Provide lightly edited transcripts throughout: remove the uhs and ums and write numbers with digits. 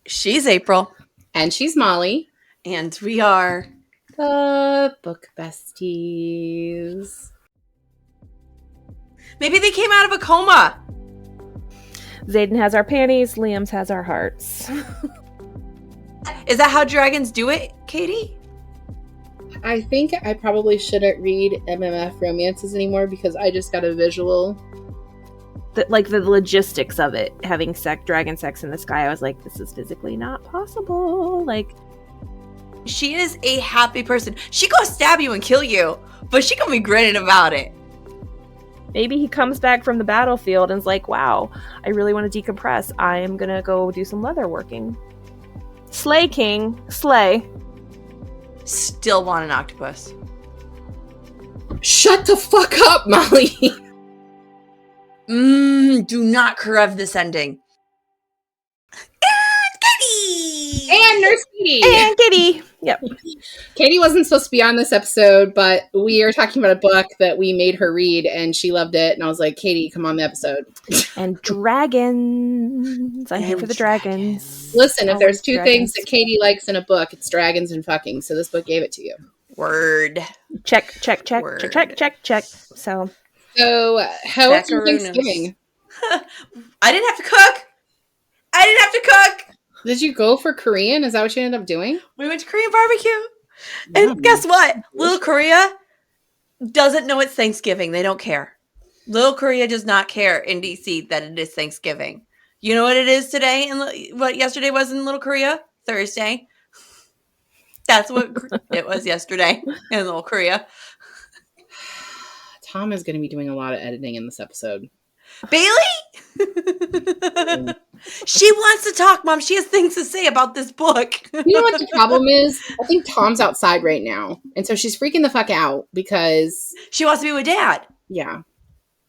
She's April. And she's Molly. And we are the Book Besties. Maybe they came out of a coma. Zayden has our panties, Liam's has our hearts. Is that how dragons do it, Katie? I think I probably shouldn't read MMF romances anymore because I just got a visual. The logistics of it, having dragon sex in the sky, I was like, this is physically not possible. Like, she is a happy person. She gonna stab you and kill you, but she gonna be grinning about it. Maybe he comes back from the battlefield and is like, wow, I really want to decompress. I am gonna go do some leather working. Slay, king. Slay. Still want an octopus. Shut the fuck up, Molly. Do not Karev this ending. And Katie! And Nurse Katie! And Katie! Yep. Katie wasn't supposed to be on this episode, but we are talking about a book that we made her read, and she loved it, and I was like, Katie, come on the episode. And dragons. I'm here for the dragons. Listen, if there's two things that Katie likes in a book, it's dragons and fucking, so this book gave it to you. Word. Check. So how was your Thanksgiving? I didn't have to cook. Did you go for Korean? Is that what you ended up doing? We went to Korean barbecue. And guess what? Little Korea doesn't know it's Thanksgiving. They don't care. Little Korea does not care in DC that it is Thanksgiving. You know what it is today and what yesterday was in Little Korea? Thursday. That's what it was yesterday in Little Korea. Tom is going to be doing a lot of editing in this episode. Bailey? She wants to talk, Mom. She has things to say about this book. You know what the problem is? I think Tom's outside right now. And so she's freaking the fuck out because she wants to be with Dad. Yeah.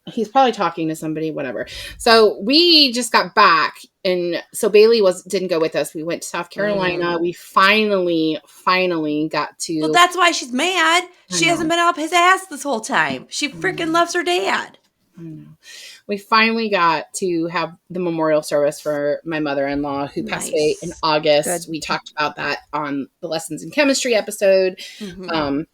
He's probably talking to somebody, whatever. So we just got back. And so Bailey didn't go with us. We went to South Carolina. We finally got to. Well, that's why she's mad. She hasn't been up his ass this whole time. She freaking loves her dad. I know. We finally got to have the memorial service for my mother-in-law who passed away in August. Good. We talked about that on the Lessons in Chemistry episode. Mm-hmm.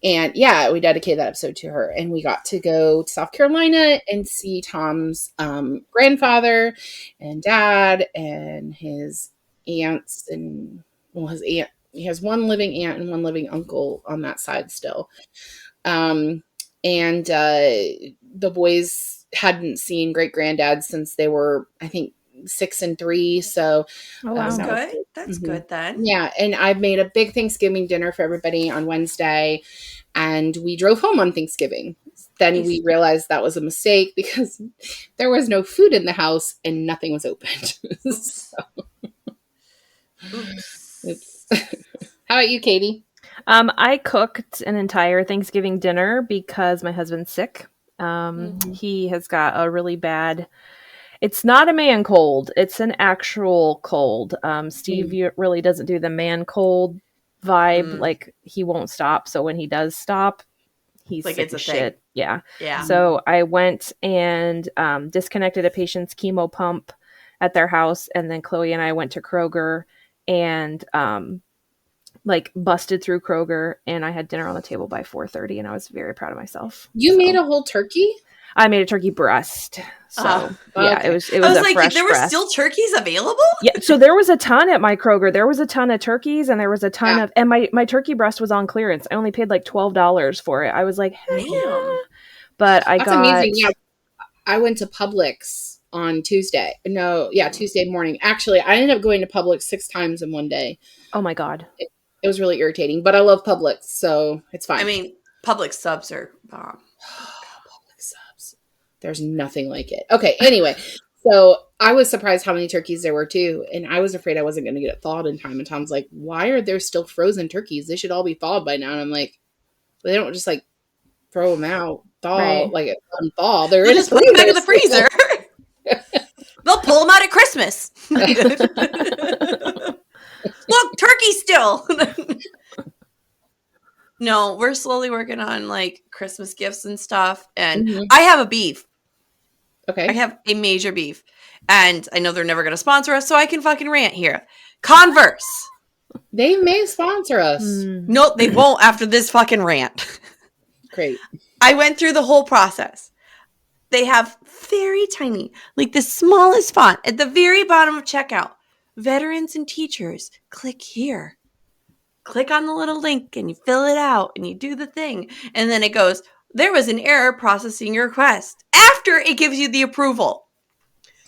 And yeah, we dedicated that episode to her. And we got to go to South Carolina and see Tom's grandfather and dad and his aunts and, well, his aunt. He has one living aunt and one living uncle on that side still. And the boys hadn't seen great granddad since they were, I think, 6 and 3. So that's good. That's good then. Yeah. And I made a big Thanksgiving dinner for everybody on Wednesday, and we drove home on Thanksgiving. Then we realized that was a mistake because there was no food in the house and nothing was opened. Oops. How about you, Katie? I cooked an entire Thanksgiving dinner because my husband's sick. He has got a really bad, it's not a man cold, it's an actual cold. Steve really doesn't do the man cold vibe. Like, he won't stop. So when he does stop, he's like, sick as shit. Yeah. So I went and disconnected a patient's chemo pump at their house. And then Chloe and I went to Kroger and busted through Kroger, and I had dinner on the table by 4:30, and I was very proud of myself. You made a whole turkey? I made a turkey breast. So okay. It was I was a like, fresh there breast. were still turkeys available? Yeah, so there was a ton at my Kroger. There was a ton of turkeys, and there was a ton of, and my turkey breast was on clearance. I only paid like $12 for it. I was like, damn. But That's amazing. Yeah, I went to Publix on Tuesday. Tuesday morning. Actually, I ended up going to Publix 6 times in one day. Oh my God. It was really irritating, but I love Publix, so it's fine. I mean, Publix subs are bomb. Publix subs. There's nothing like it. Okay, anyway, so I was surprised how many turkeys there were too, and I was afraid I wasn't going to get it thawed in time. And Tom's like, "Why are there still frozen turkeys? They should all be thawed by now." And I'm like, well, "They don't just like throw them out, thaw unthaw. They're just put them back in the freezer. They'll pull them out at Christmas." Look, turkey still. No, we're slowly working on like Christmas gifts and stuff. And I have a beef. Okay. I have a major beef. And I know they're never going to sponsor us, so I can fucking rant here. Converse. They may sponsor us. No, they won't after this fucking rant. Great. I went through the whole process. They have very tiny, like the smallest font at the very bottom of checkout. Veterans and teachers, click here. Click on the little link and you fill it out and you do the thing. And then it goes, there was an error processing your request after it gives you the approval.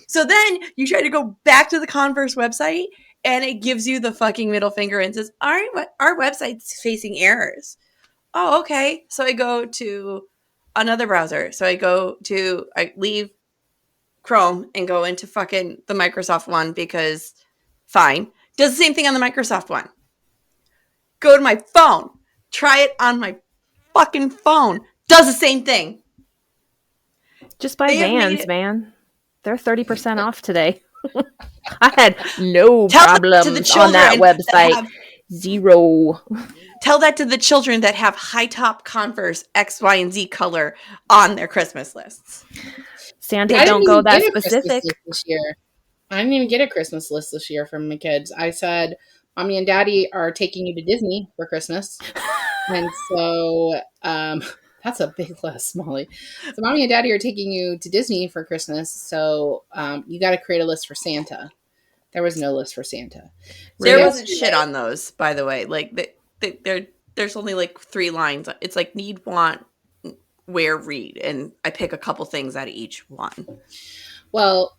So then you try to go back to the Converse website and it gives you the fucking middle finger and says, our website's facing errors. Oh, okay. So I go to another browser. So I leave Chrome and go into fucking the Microsoft one because fine. Does the same thing on the Microsoft one. Go to my phone. Try it on my fucking phone. Does the same thing. Just buy Vans, man. They're 30% off today. I had no problems on that website. Zero. Tell that to the children that have high top Converse X, Y, and Z color on their Christmas lists. Santa don't go that specific. This year. I didn't even get a Christmas list this year from my kids. I said, Mommy and Daddy are taking you to Disney for Christmas. And so that's a big list, Molly. So Mommy and Daddy are taking you to Disney for Christmas. So you got to create a list for Santa. There was no list for Santa. There wasn't shit on those, by the way. Like there's only like 3 lines. It's like need, want, where, read. And I pick a couple things out of each one. Well,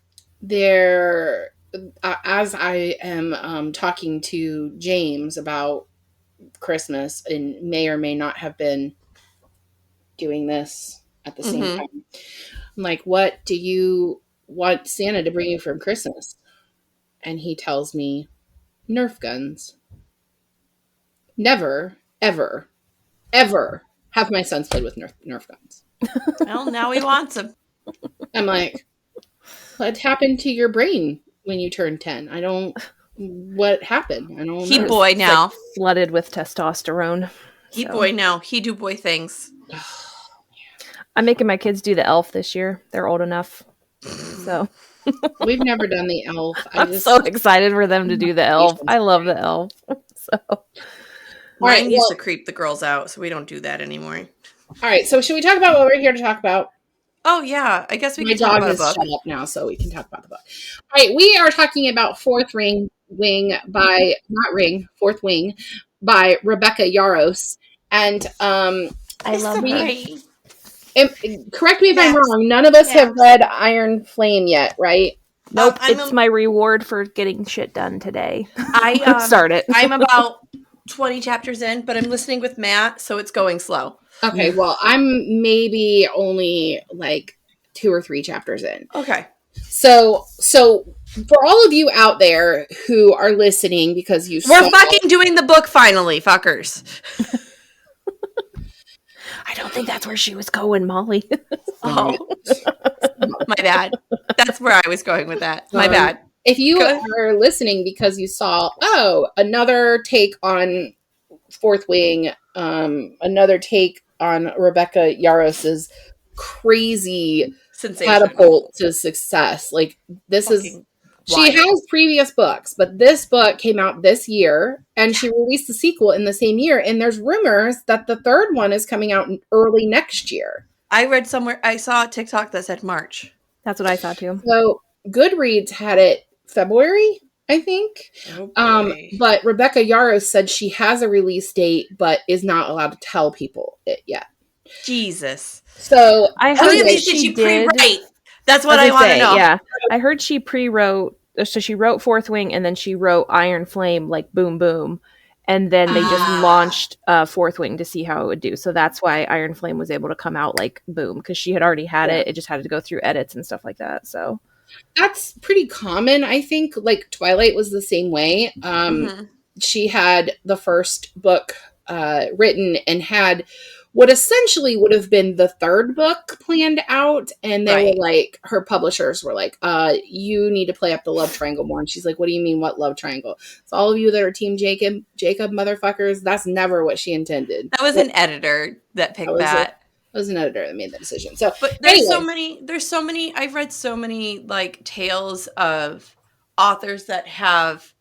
as I am talking to James about Christmas and may or may not have been doing this at the same time, I'm like, what do you want Santa to bring you for Christmas? And he tells me Nerf guns. Never, ever, ever have my sons played with Nerf guns. Well, now he wants them. I'm like, what happened to your brain when you turned 10? What happened? I don't know. He boy now. Like flooded with testosterone. He boy now. He do boy things. I'm making my kids do the elf this year. They're old enough. So we've never done the elf. I'm so excited for them to do the elf. I love the elf. So mine used to creep the girls out, so we don't do that anymore. All right, so should we talk about what we're here to talk about? Oh yeah, I guess we can talk about the book. My dog is shut up now, so we can talk about the book. All right, we are talking about Fourth Wing by Rebecca Yarros, and I love her. Correct me if I'm wrong. None of us have read Iron Flame yet, right? Nope. It's my reward for getting shit done today. I start it. I'm about 20 chapters in, but I'm listening with Matt, so it's going slow. Okay, well, I'm maybe only like 2 or 3 chapters in. Okay. So for all of you out there who are listening because we're fucking doing the book finally, fuckers. I don't think that's where she was going, Molly. Oh, my bad. That's where I was going with that. My bad. If you are listening because you saw, another take on Fourth Wing, another take on Rebecca Yarros's crazy catapult to success. Like this is, she has previous books, but this book came out this year and she released the sequel in the same year. And there's rumors that the third one is coming out early next year. I read somewhere, I saw a TikTok that said March. That's what I thought too. So Goodreads had it February, I think. But Rebecca Yarros said she has a release date, but is not allowed to tell people it yet. Jesus. So I heard that she did pre-write. That's what I want to know. Yeah, I heard she pre-wrote. So she wrote Fourth Wing, and then she wrote Iron Flame, like boom, boom, and then they just launched Fourth Wing to see how it would do. So that's why Iron Flame was able to come out like boom, because she had already had it. It just had to go through edits and stuff like that. So that's pretty common, I think. Like Twilight was the same way. She had the first book written and had what essentially would have been the third book planned out. And they were like, her publishers were like, you need to play up the love triangle more. And she's like, what do you mean, what love triangle? So all of you that are Team Jacob motherfuckers, that's never what she intended. That was an editor that picked that. was an editor that made the decision. So, but there's so many. I've read so many like tales of authors that have.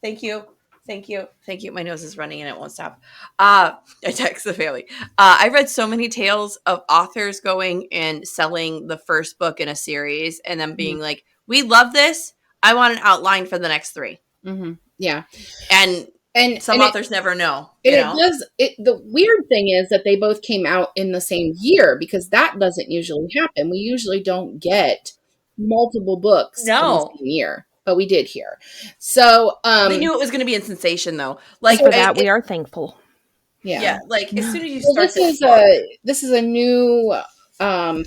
Thank you. My nose is running and it won't stop. I text the family. I read so many tales of authors going and selling the first book in a series and then being like, "We love this. I want an outline for the next 3." Mm-hmm. Yeah, and some authors never know. The weird thing is that they both came out in the same year, because that doesn't usually happen. We usually don't get multiple books in the same year, but we did here. So they knew it was going to be a sensation, though. Like for that, we are thankful. Yeah. Like as soon as you start this is a new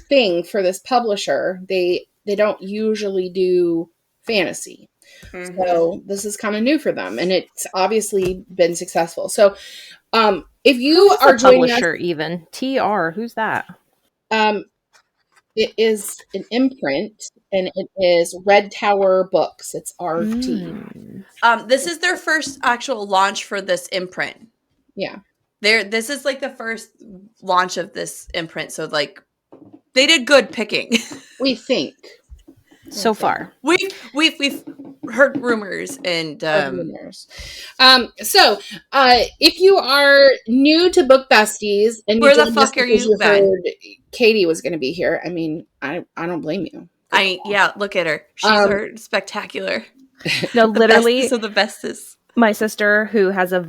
thing for this publisher. They don't usually do fantasy. Mm-hmm. So this is kind of new for them, and it's obviously been successful. So if you are joining publisher, even TR, who's that? It is an imprint, and it is Red Tower Books. It's RT. This is their first actual launch for this imprint. Yeah. This is like the first launch of this imprint, so like they did good picking. We think. So far. We've heard rumors and so if you are new to Book Besties and where the fuck are you heard Katie was going to be here, I mean, I don't blame you. Look at her. She's spectacular. No, literally. The bestest. My sister, who has a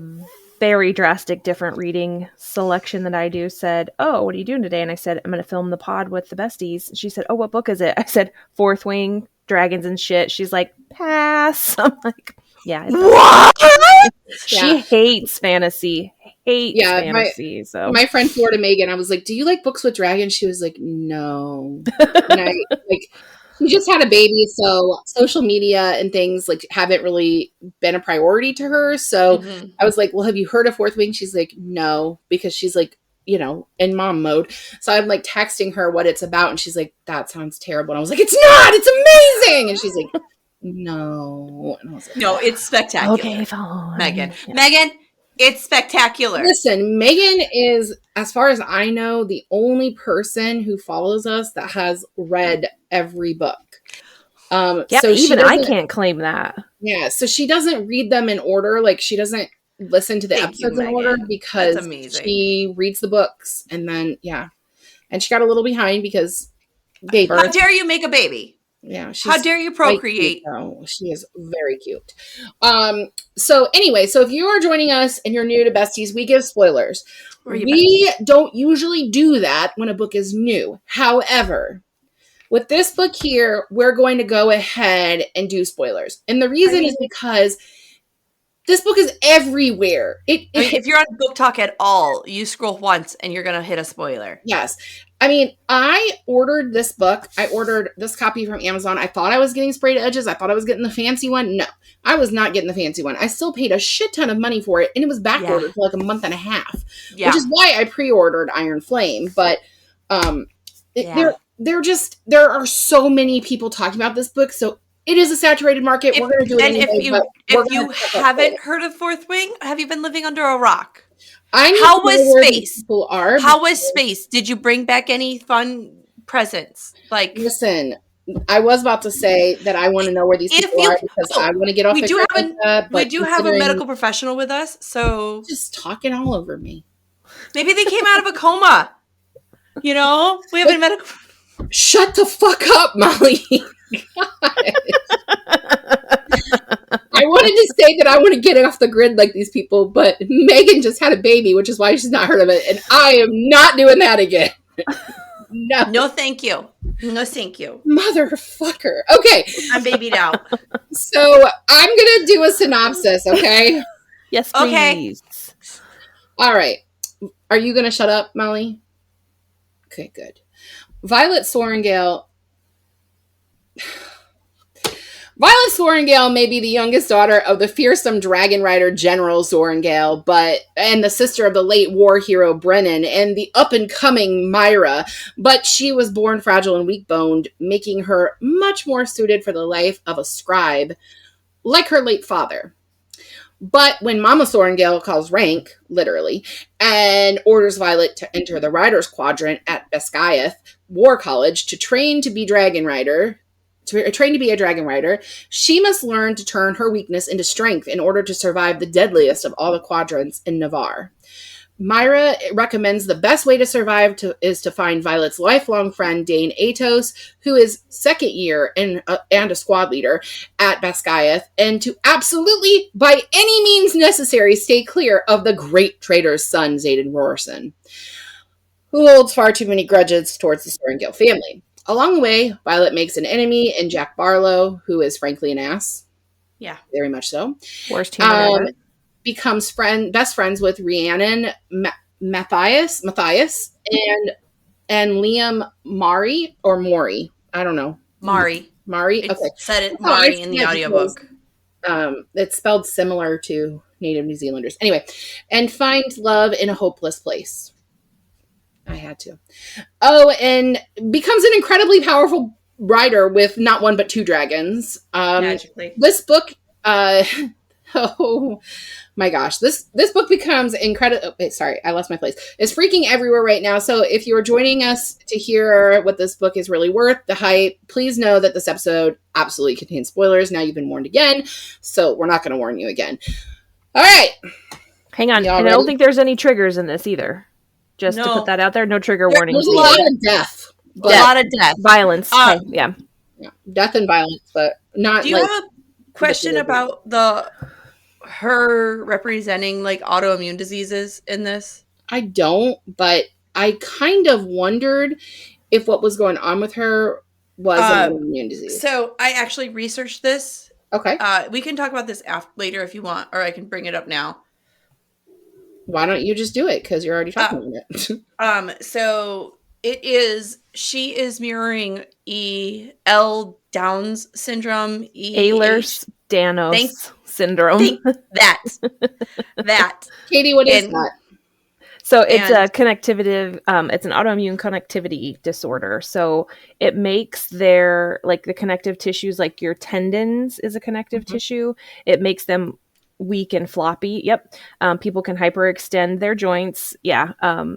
very drastic different reading selection than I do, said, "Oh, what are you doing today?" And I said, "I'm going to film the pod with the besties." She said, "Oh, what book is it?" I said, "Fourth Wing, Dragons and Shit." She's like, "Pass." I'm like, "Yeah." What? She hates fantasy. Fantasy. So my friend Florida Megan, I was like, "Do you like books with dragons?" She was like, "No." And I we just had a baby, so social media and things like haven't really been a priority to her. So I was like, "Well, have you heard of Fourth Wing?" She's like, "No," because she's like, in mom mode. So I'm like texting her what it's about, and she's like, "That sounds terrible." And I was like, "It's not. It's amazing." And she's like, "No." And I was like, "No, it's spectacular." Okay, fine. Megan, it's spectacular. Listen, Megan is, as far as I know, the only person who follows us that has read every book. So even I can't claim that. Yeah, so she doesn't read them in order. Like, she doesn't listen to the episodes in order, because she reads the books, and then and she got a little behind because baby. How dare you make a baby? Yeah, how dare you procreate? She is very cute. So anyway, so if you are joining us and you're new to Besties, we give spoilers. We don't usually do that when a book is new. However, with this book here, we're going to go ahead and do spoilers. And the reason is because this book is everywhere. If you're on Book Talk at all, you scroll once and you're going to hit a spoiler. Yes. I mean, I ordered this book. I ordered this copy from Amazon. I thought I was getting sprayed edges. I thought I was getting the fancy one. No, I was not getting the fancy one. I still paid a shit ton of money for it, and it was back ordered for like a month and a half, which is why I pre-ordered Iron Flame. But there are so many people talking about this book, so it is a saturated market. We're going to do it anyway. If you haven't heard of Fourth Wing, have you been living under a rock? How was space? How was space? Did you bring back any fun presents? Like, listen, I was about to say that I want to know where these people are, because I want to get off. We do have a medical professional with us, so just talking all over me. Maybe they came out of a coma. We have a medical. Shut the fuck up, Molly. I wanted to say that I want to get off the grid like these people, but Megan just had a baby, which is why she's not heard of it, and I am not doing that again. No, thank you. No, thank you. Motherfucker. Okay. I'm babied out. So I'm going to do a synopsis, okay? Yes, please. Okay. All right. Are you going to shut up, Molly? Okay, good. Violet Sorrengail may be the youngest daughter of the fearsome dragon rider General Sorrengail, and the sister of the late war hero Brennan and the up-and-coming Myra, but she was born fragile and weak-boned, making her much more suited for the life of a scribe, like her late father. But when Mama Sorrengail calls rank, literally, and orders Violet to enter the Riders Quadrant at Basgiath War College to train to be a dragon rider, she must learn to turn her weakness into strength in order to survive the deadliest of all the quadrants in Navarre. Myra recommends the best way to survive is to find Violet's lifelong friend, Dane Atos, who is second year and a squad leader at Basgiath, and to absolutely, by any means necessary, stay clear of the great traitor's son, Xaden Rorson, who holds far too many grudges towards the Sorrengail family. Along the way, Violet makes an enemy in Jack Barlow, who is frankly an ass. Yeah. Very much so. Worst human ever. Becomes best friends with Rhiannon Matthias and Liam Mari or Maury. I don't know. Mari. Okay. Said it Mari in the audiobook. It's spelled similar to native New Zealanders. Anyway, and find love in a hopeless place. I had to. Oh, and becomes an incredibly powerful rider with not one but two dragons. Magically. This book, oh my gosh, this book becomes incredible. Sorry, I lost my place. It's freaking everywhere right now. So if you're joining us to hear what this book is really worth, the hype, please know that this episode absolutely contains spoilers. Now you've been warned again, so we're not going to warn you again. All right. Hang on. And I don't think there's any triggers in this either. Just to put that out there, no trigger warnings. There's a lot of death. A lot of death. Violence. Okay, yeah. Death and violence, but not. Do you have a question about her representing like autoimmune diseases in this? I don't, but I kind of wondered if what was going on with her was an autoimmune disease. So I actually researched this. Okay. We can talk about this later if you want, or I can bring it up now. Why don't you just do it? Because you're already talking about it. So she is mirroring E.L. Downs syndrome. Ehlers-Danlos syndrome. That. Katie, what is that? So it's a connectivity, it's an autoimmune connectivity disorder. So it makes the connective tissues, like your tendons is a connective tissue. It makes them weak and floppy. Yep. People can hyperextend their joints. Yeah.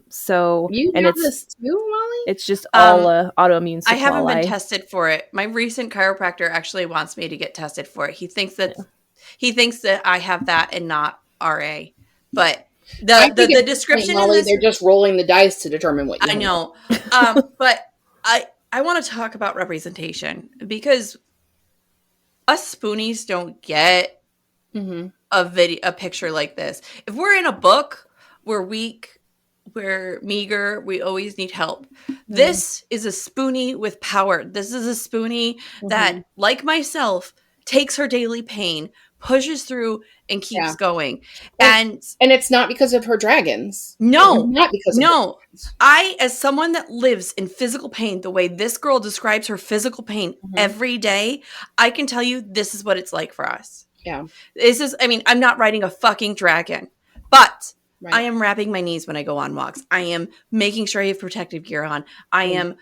So you have this too, Molly? It's just all autoimmune sequelae. I haven't been tested for it. My recent chiropractor actually wants me to get tested for it. He thinks that I have that and not RA. But the description Molly, in this, they're just rolling the dice to determine what you I know. But I want to talk about representation because us spoonies don't get a picture like this. If we're in a book, we're weak, we're meager, we always need help. This is a spoonie with power. This is a spoonie that, like myself, takes her daily pain, pushes through, and keeps going. And it's not because of her dragons. No. Not because of her dragons. I, as someone that lives in physical pain, the way this girl describes her physical pain every day, I can tell you this is what it's like for us. Yeah. I'm not riding a fucking dragon, but I am wrapping my knees when I go on walks. I am making sure I have protective gear on. I am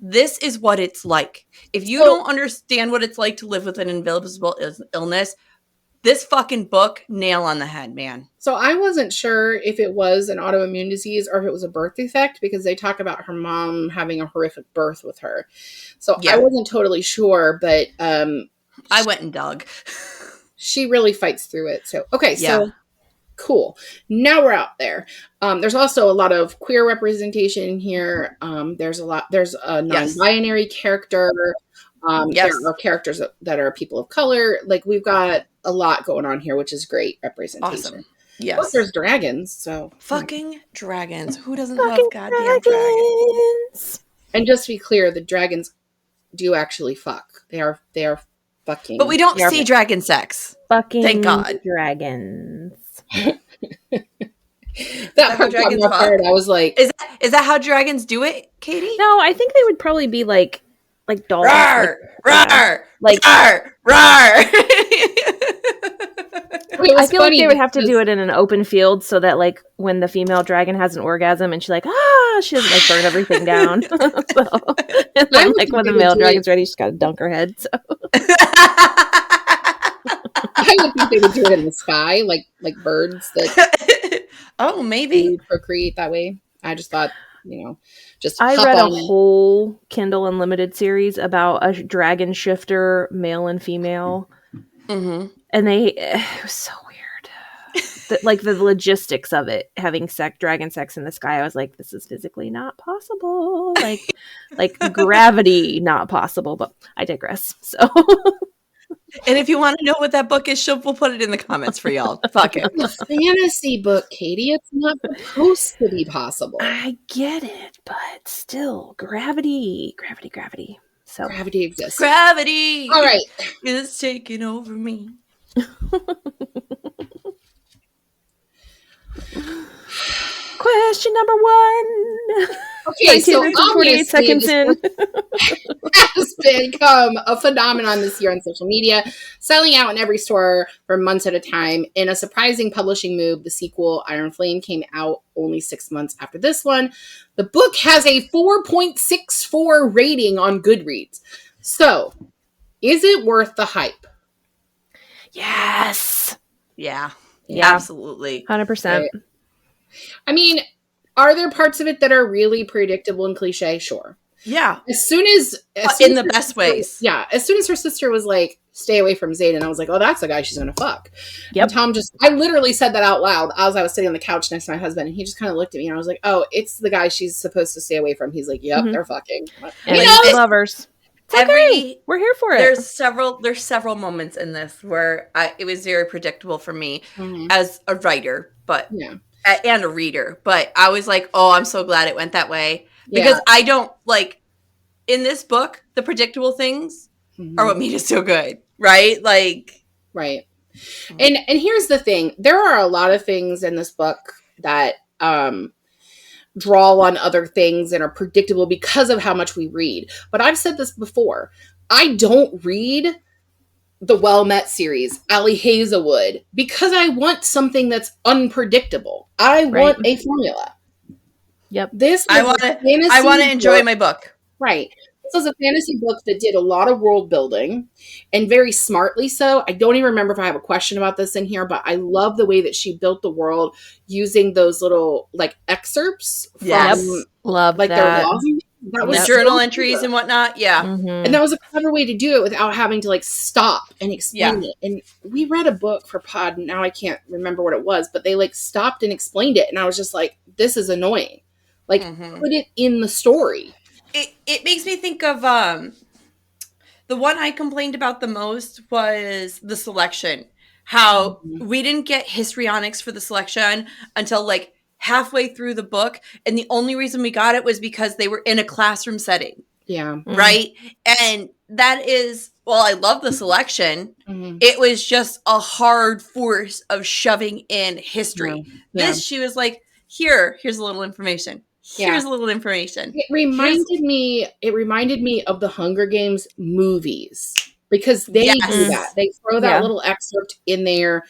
this is what it's like. If you don't understand what it's like to live with an invisible illness, this fucking book, nail on the head, man. So I wasn't sure if it was an autoimmune disease or if it was a birth defect because they talk about her mom having a horrific birth with her. So I wasn't totally sure, but I went and dug. She really fights through it. So, okay. So cool. Now we're out there. There's also a lot of queer representation here. There's a non-binary character. There are characters that are people of color. Like we've got a lot going on here, which is great representation. Awesome. Yes. Plus there's dragons. So fucking dragons. Who doesn't love goddamn dragons? And just to be clear, the dragons do actually fuck. They are fucking. But we don't see dragon sex. Fucking thank God. Dragons. that part dragons fuck? I was like, is that how dragons do it, Katie? No, I think they would probably be like dolphins. Rawr, rawr, like rawr, rawr. I feel like they would have to do it in an open field so that like when the female dragon has an orgasm and she's like, she doesn't like burn everything down. And then like when the male dragon's ready, she's got to dunk her head. So. I would think they would do it in the sky, like birds that oh, maybe procreate that way. I just thought, just I hop read on a whole Kindle Unlimited series about a dragon shifter, male and female. Mm-hmm. And it was so weird. Like the logistics of it, having dragon sex in the sky, I was like, this is physically not possible. Like gravity not possible, but I digress. So and if you want to know what that book is, we'll put it in the comments for y'all. Fuck it. a fantasy book, Katie. It's not supposed to be possible. I get it, but still, gravity. So gravity exists. Gravity. All right, is taking over me. Question number 1. Okay, so 48 seconds in. has become a phenomenon this year on social media, selling out in every store for months at a time. In a surprising publishing move, the sequel, Iron Flame, came out only 6 months after this one. The book has a 4.64 rating on Goodreads. So, is it worth the hype? Yes. Yeah. Yeah. Absolutely. 100%. Right. I mean, are there parts of it that are really predictable and cliche? Sure. Yeah. As soon as in the best ways. Yeah. As soon as her sister was like, stay away from Zayden, I was like, oh, that's the guy she's going to fuck. Yep. And Tom I literally said that out loud as I was sitting on the couch next to my husband. And he just kind of looked at me and I was like, oh, it's the guy she's supposed to stay away from. He's like, yep, they're fucking. And lovers. We're here for it. There's several moments in this where it was very predictable for me as a writer, but and a reader. But I was like, oh, I'm so glad it went that way because I don't like in this book the predictable things are what made it so good, right? Like, right. And here's the thing: there are a lot of things in this book that draw on other things and are predictable because of how much we read. But I've said this before. I don't read the Well Met series, Ali Hazelwood, because I want something that's unpredictable. I want a formula. Yep. I want to enjoy my book. Right. This is a fantasy book that did a lot of world building and very smartly so. I don't even remember if I have a question about this in here, but I love the way that she built the world using those little like excerpts from love like that. their laws. That was the journal entries and whatnot. Yeah. And that was a clever way to do it without having to like stop and explain it. And we read a book for Pod, and now I can't remember what it was, but they like stopped and explained it. And I was just like, this is annoying. Like put it in the story. It makes me think of the one I complained about the most was the selection. How we didn't get histrionics for the selection until like halfway through the book, and the only reason we got it was because they were in a classroom setting. Yeah. Right? And that is, well, I love the selection. It was just a hard force of shoving in history. This, she was like, here's a little information. Here's a little information. It reminded me of the Hunger Games movies because they do that. They throw that little excerpt in there.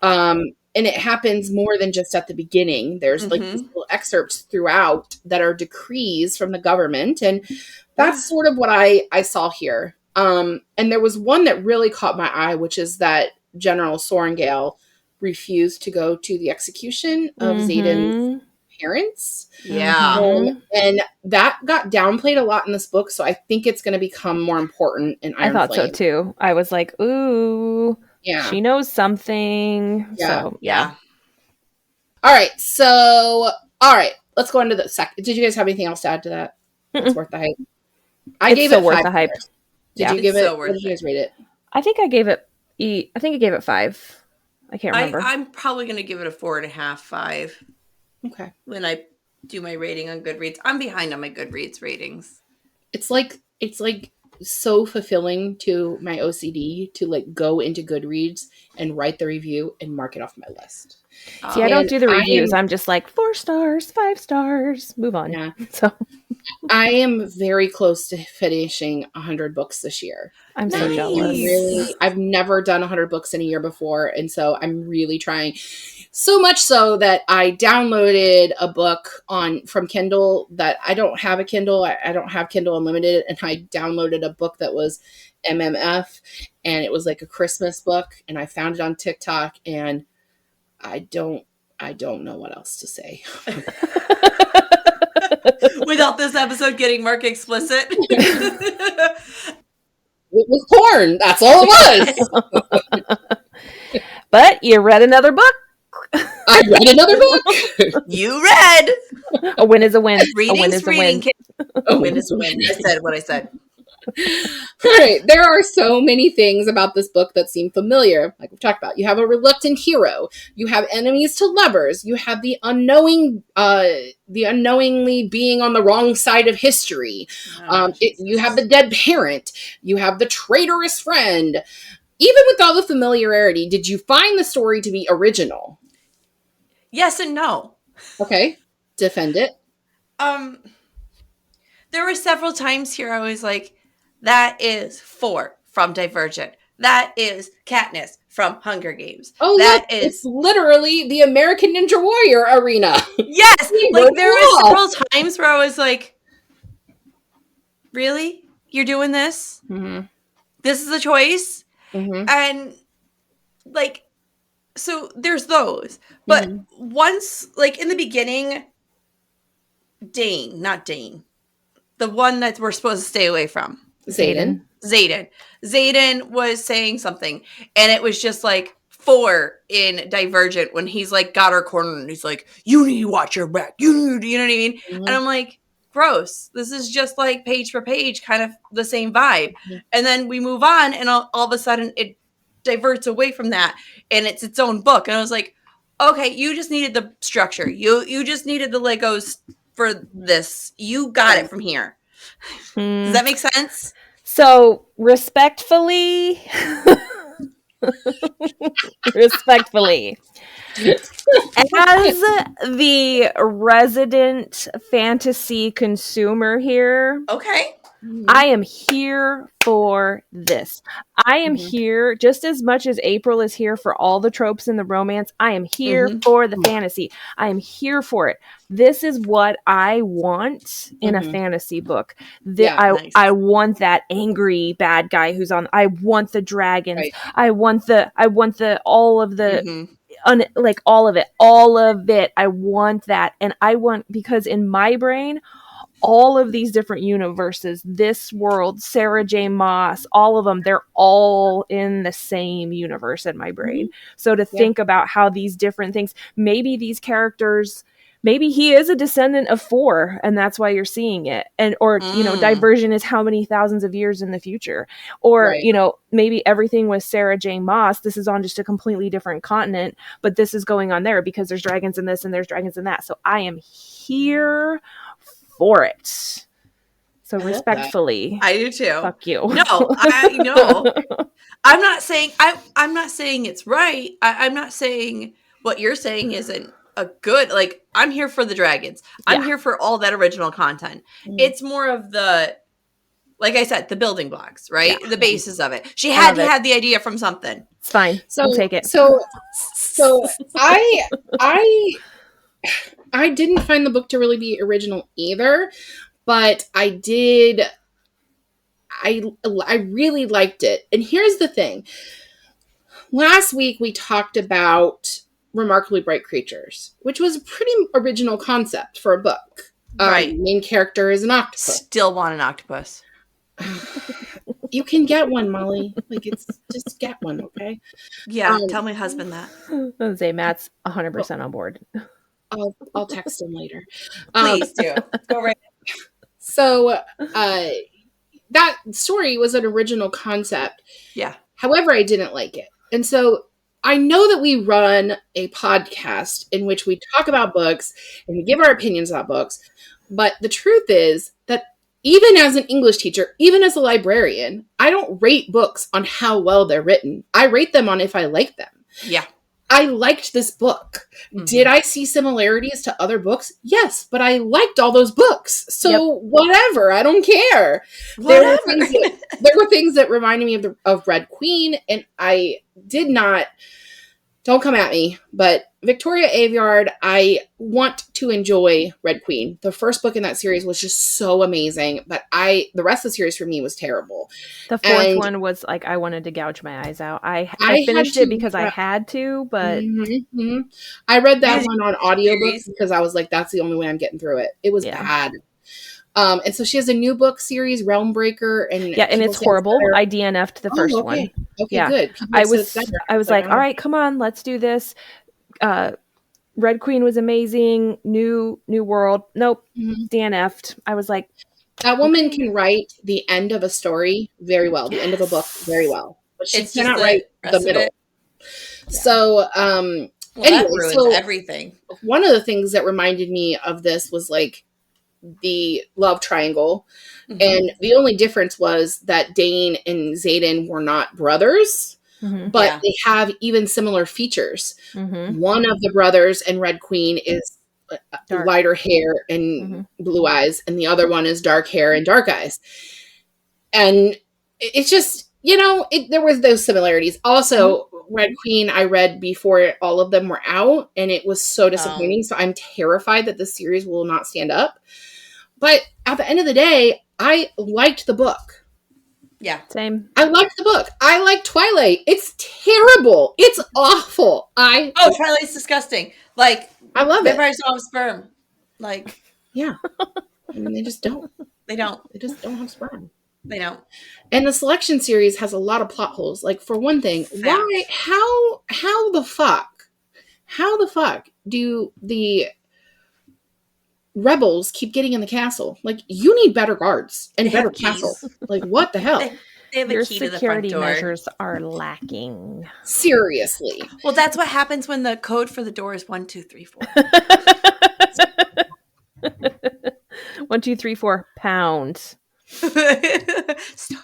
And it happens more than just at the beginning. There's like these little excerpts throughout that are decrees from the government. And that's sort of what I saw here. And there was one that really caught my eye, which is that General Sorengale refused to go to the execution of Zayden's parents. And that got downplayed a lot in this book, so I think it's going to become more important in Iron Flame. I thought so too. I was like, ooh, she knows something. All right, let's go into the second. Did you guys have anything else to add to that? It's worth the hype. I gave it worth the hype. Did you give it? What did you guys rate it? I think I gave it 5. I can't remember. I'm probably going to give it a 4.5, 5. Okay. When I do my rating on Goodreads, I'm behind on my Goodreads ratings. It's like so fulfilling to my OCD to like go into Goodreads and write the review and mark it off my list. See, I don't do the reviews. I'm just like 4 stars, 5 stars, move on. Yeah. So I am very close to finishing 100 books this year. I'm so jealous. I've never done 100 books in a year before, and so I'm really trying. So much so that I downloaded a book from Kindle that I don't have a Kindle. I don't have Kindle Unlimited, and I downloaded a book that was MMF, and it was like a Christmas book, and I found it on TikTok, and I don't know what else to say. Without this episode getting marked explicit. It was porn. That's all it was. But you read another book. I read another book. You read. A win is a win. Reading's a win is reading. a win. A win is a win. I said what I said. All right. There are so many things about this book that seem familiar. Like we've talked about, you have a reluctant hero. You have enemies to lovers. You have the unknowingly being on the wrong side of history. You have the dead parent. You have the traitorous friend. Even with all the familiarity, did you find the story to be original? Yes and no. Okay. Defend it. There were several times here I was like, that is 4 from Divergent. That is Katniss from Hunger Games. Oh, that look, is it's literally the American Ninja Warrior arena. Yes, like there were several times where I was like, really? You're doing this? Mm-hmm. This is a choice? Mm-hmm. And like, so there's those. But once, like in the beginning, not Dane. The one that we're supposed to stay away from. Xaden was saying something, and it was just like 4 in Divergent when he's like got her cornered and he's like, you need to watch your back. You know what I mean? Mm-hmm. And I'm like, gross. This is just like page for page, kind of the same vibe. Mm-hmm. And then we move on, and all of a sudden it diverts away from that, and it's its own book. And I was like, okay, you just needed the structure. You just needed the Legos for this. You got it from here. Does that make sense? So, respectfully, as the resident fantasy consumer here, okay, I am here for this. I am here just as much as April is here for all the tropes in the romance. I am here for the fantasy. I am here for it. This is what I want in a fantasy book. Nice. I want that angry bad guy who's on. I want the dragons. Right. I want the all of the like all of it. I want that, and I want, because in my brain, all of these different universes, this world, Sarah J. Maas, all of them, they're all in the same universe in my brain. So to think about how these different things, maybe these characters, maybe he is a descendant of 4 and that's why you're seeing it. And, or, Diversion is how many thousands of years in the future, or, maybe everything with Sarah J. Maas, this is on just a completely different continent, but this is going on there because there's dragons in this and there's dragons in that. So I am here for it. So respectfully, I do too. Fuck you. No, I'm not saying I'm not saying it's right. I'm not saying what you're saying isn't a good. Like, I'm here for the dragons. I'm here for all that original content. It's more of the, like I said, the building blocks, right? The basis of it. She had to have the idea from something. It's fine. So I'll take it. So I didn't find the book to really be original either, but I really liked it. And here's the thing. Last week we talked about Remarkably Bright Creatures, which was a pretty original concept for a book. Right. Main character is an octopus. Still want an octopus. You can get one, Molly. Like, it's just get one, okay? Yeah, tell my husband that. I was say Matt's 100% on board. I'll text him later. Please do. Go right. So that story was an original concept. Yeah. However, I didn't like it. And so I know that we run a podcast in which we talk about books and we give our opinions about books. But the truth is that even as an English teacher, even as a librarian, I don't rate books on how well they're written. I rate them on if I like them. Yeah. I liked this book. Did I see similarities to other books? Yes, but I liked all those books. So whatever, I don't care. There were things that reminded me of Red Queen, and I did not don't come at me, but Victoria Aveyard, I want to enjoy Red Queen. The first book in that series was just so amazing, but the rest of the series for me was terrible. The fourth one was like, I wanted to gouge my eyes out. I finished it because I had to, but I read that one on audiobook because I was like, that's the only way I'm getting through it. It was bad. And so she has a new book series, Realm Breaker, and it's horrible. I DNF'd the first one. Okay, good. I was like, all right, come on, let's do this. Red Queen was amazing. New world. Nope. DNF'd. I was like, that woman can write the end of a story very well, the end of a book very well, but she cannot write the middle. So, anyway, that ruins everything. One of the things that reminded me of this was like the love triangle, and the only difference was that Dane and Xaden were not brothers, but they have even similar features. One of the brothers and Red Queen is lighter hair and blue eyes, and the other one is dark hair and dark eyes. And it's just, there was those similarities. Also, Red Queen I read before all of them were out, and it was so disappointing. So I'm terrified that the series will not stand up. But at the end of the day, I liked the book. Yeah. Same. I liked the book. I like Twilight. It's terrible. It's awful. Twilight's disgusting. Like, I love it. Vampires don't have sperm. Like, yeah. I mean, they just don't. They don't. They just don't have sperm. They don't. And the Selection series has a lot of plot holes. Like, for one thing, why? How the fuck do the rebels keep getting in the castle? Like, you need better guards and better castle. Like, what the hell? They have a key to the front door. Your security measures are lacking. Seriously. Well, that's what happens when the code for the door is 1, 2, 3, 4. 1, 2, 3, 4 pounds. Star.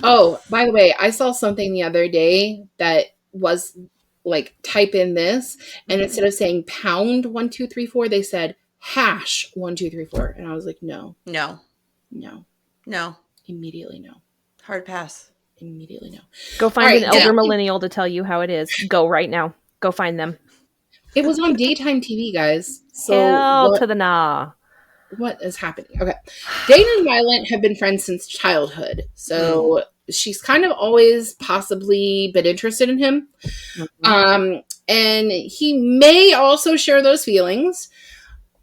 Oh, by the way, I saw something the other day that was like, type in this, and instead of saying pound 1, 2, 3, 4, they said hash 1, 2, 3, 4, and I was like, no, immediately no, hard pass, immediately no. Go find an elder millennial to tell you how it is. Go right now. Go find them. It was on daytime TV, guys. So hell to the nah. What is happening? Okay. Dane and Violet have been friends since childhood. So she's kind of always possibly been interested in him. And he may also share those feelings.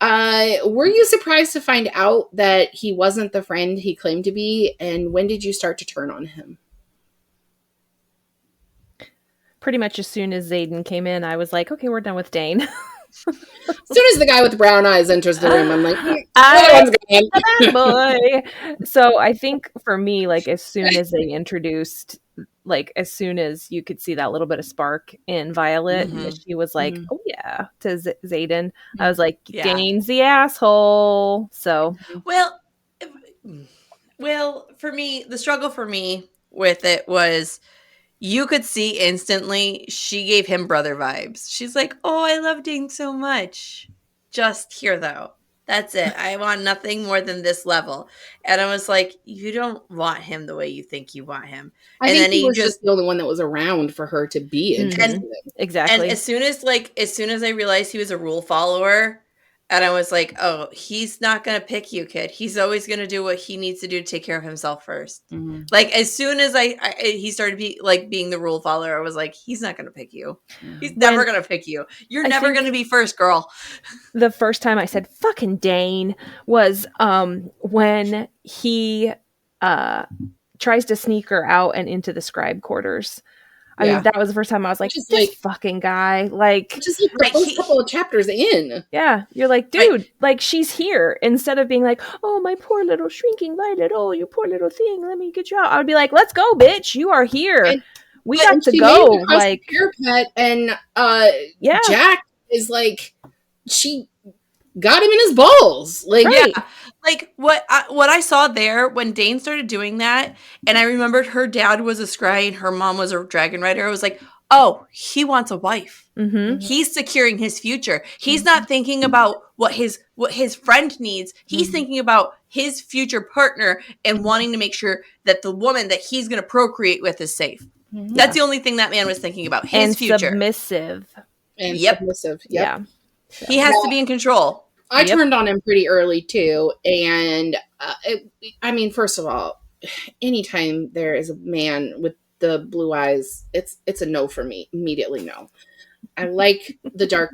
Were you surprised to find out that he wasn't the friend he claimed to be? And when did you start to turn on him? Pretty much as soon as Xaden came in, I was like, okay, we're done with Dane. As soon as the guy with the brown eyes enters the room, I'm like, boy. So I think for me, like, as soon as they introduced, like, as soon as you could see that little bit of spark in Violet, she was like, oh yeah, to Xaden. I was like, Dane's the asshole. So well, for me, the struggle for me with it was, you could see instantly she gave him brother vibes. She's like, oh, I love Dane so much. Just here, though. That's it. I want nothing more than this level. And I was like, you don't want him the way you think you want him. I think he was just the only one that was around for her to be interested in. Exactly. And as soon as I realized he was a rule follower, and I was like, oh, he's not going to pick you, kid. He's always going to do what he needs to do to take care of himself first. Like, as soon as he started being the rule follower, I was like, he's not going to pick you. He's never going to pick you. You're never going to be first, girl. The first time I said fucking Dane was when he tries to sneak her out and into the scribe quarters. I mean, that was the first time I was like, this fucking guy. Like, just like the first couple of chapters in. Yeah. You're like, dude, like, she's here. Instead of being like, oh, my poor little shrinking Violet. Oh, you poor little thing. Let me get you out. I would be like, let's go, bitch. You are here. We got to go. Like, pet, and Jack is like, she got him in his balls. Like, yeah. Like, what I saw there when Dane started doing that, and I remembered her dad was a scry and her mom was a dragon rider, I was like, oh, he wants a wife. He's securing his future. He's not thinking about what his friend needs. He's thinking about his future partner and wanting to make sure that the woman that he's going to procreate with is safe. That's the only thing that man was thinking about. His future. Submissive. And submissive. Yep. Yeah. So. He has to be in control. I turned on him pretty early too. And I mean, first of all, anytime there is a man with the blue eyes, it's a no for me. Immediately no. I like the dark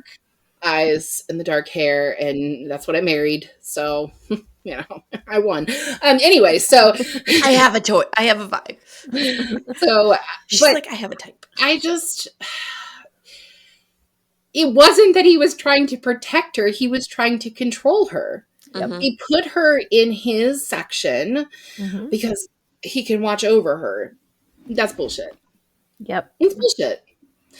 eyes and the dark hair, and that's what I married. So, I won. Anyway, so I have a toy. I have a vibe. So, she's like, I have a type. It wasn't that he was trying to protect her. He was trying to control her. Mm-hmm. He put her in his section because he can watch over her. That's bullshit. Yep. It's bullshit.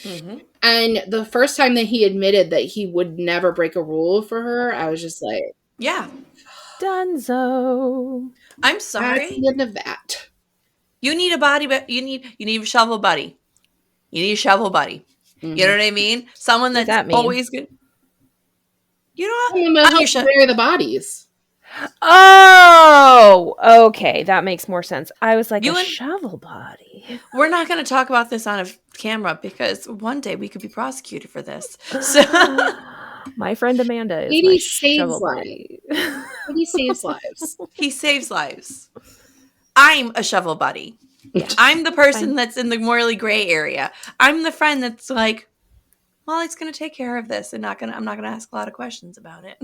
Mm-hmm. And the first time that he admitted that he would never break a rule for her, I was just like, yeah. Dunzo. I'm sorry. That's the end of that. You need a body, but you need a shovel buddy. You need a shovel buddy. Mm-hmm. You know what I mean? Someone that's always good. You know what? I'm bury the bodies. Oh, okay. That makes more sense. I was like, a shovel body. We're not going to talk about this on a camera because one day we could be prosecuted for this. So my friend Amanda is my shovel buddy. He saves lives. He saves lives. I'm a shovel buddy. Yeah. I'm the person that's in the morally gray area. I'm the friend that's like, well, it's going to take care of this and I'm not going to ask a lot of questions about it.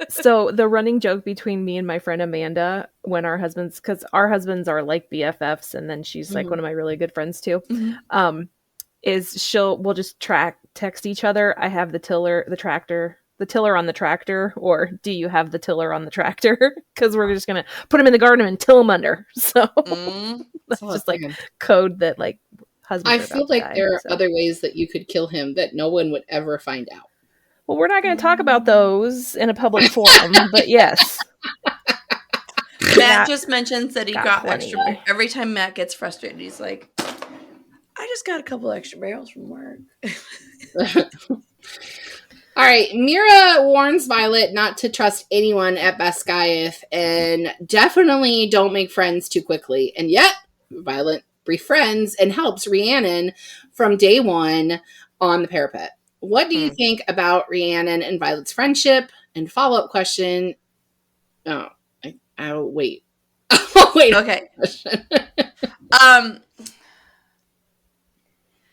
So the running joke between me and my friend Amanda, when because our husbands are like BFFs, and then she's like one of my really good friends too, is we'll just text each other. I have the tiller on the tractor, or do you have the tiller on the tractor? Because we're just going to put him in the garden and till him under. So that's just like code that like husbands. I feel like there are other ways that you could kill him that no one would ever find out. Well, we're not going to talk about those in a public forum, but yes. Matt just mentions that he got extra. Every time Matt gets frustrated, he's like, I just got a couple extra barrels from work. All right. Mira warns Violet not to trust anyone at Basgiath, and definitely don't make friends too quickly. And yet, Violet befriends and helps Rhiannon from day one on the parapet. What do you think about Rhiannon and Violet's friendship? And follow-up question. Oh, I'll wait. Wait. Okay.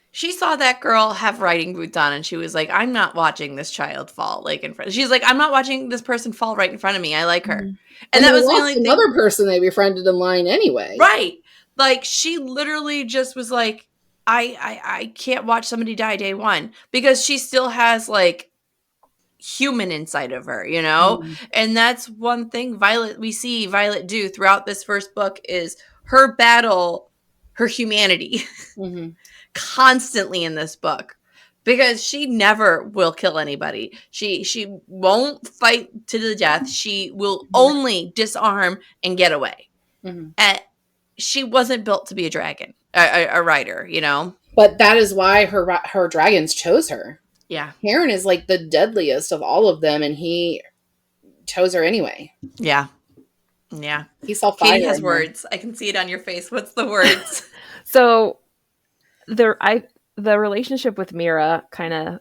She saw that girl have riding boots on, and she was like, I'm not watching this child fall like in front. She's like, I'm not watching this person fall right in front of me. I like her. And that was the only thing. Another person they befriended in line anyway. Right. Like, she literally just was like, I can't watch somebody die day one, because she still has like human inside of her, you know? And that's one thing we see Violet do throughout this first book is her battle, her humanity constantly in this book, because she never will kill anybody. She won't fight to the death. She will only disarm and get away. And she wasn't built to be a dragon. A rider, you know? But that is why her dragons chose her. Yeah. Heron is like the deadliest of all of them, and he chose her anyway. Yeah. Yeah. He saw fire. Katie has words. I can see it on your face. What's the words? So the relationship with Mira kind of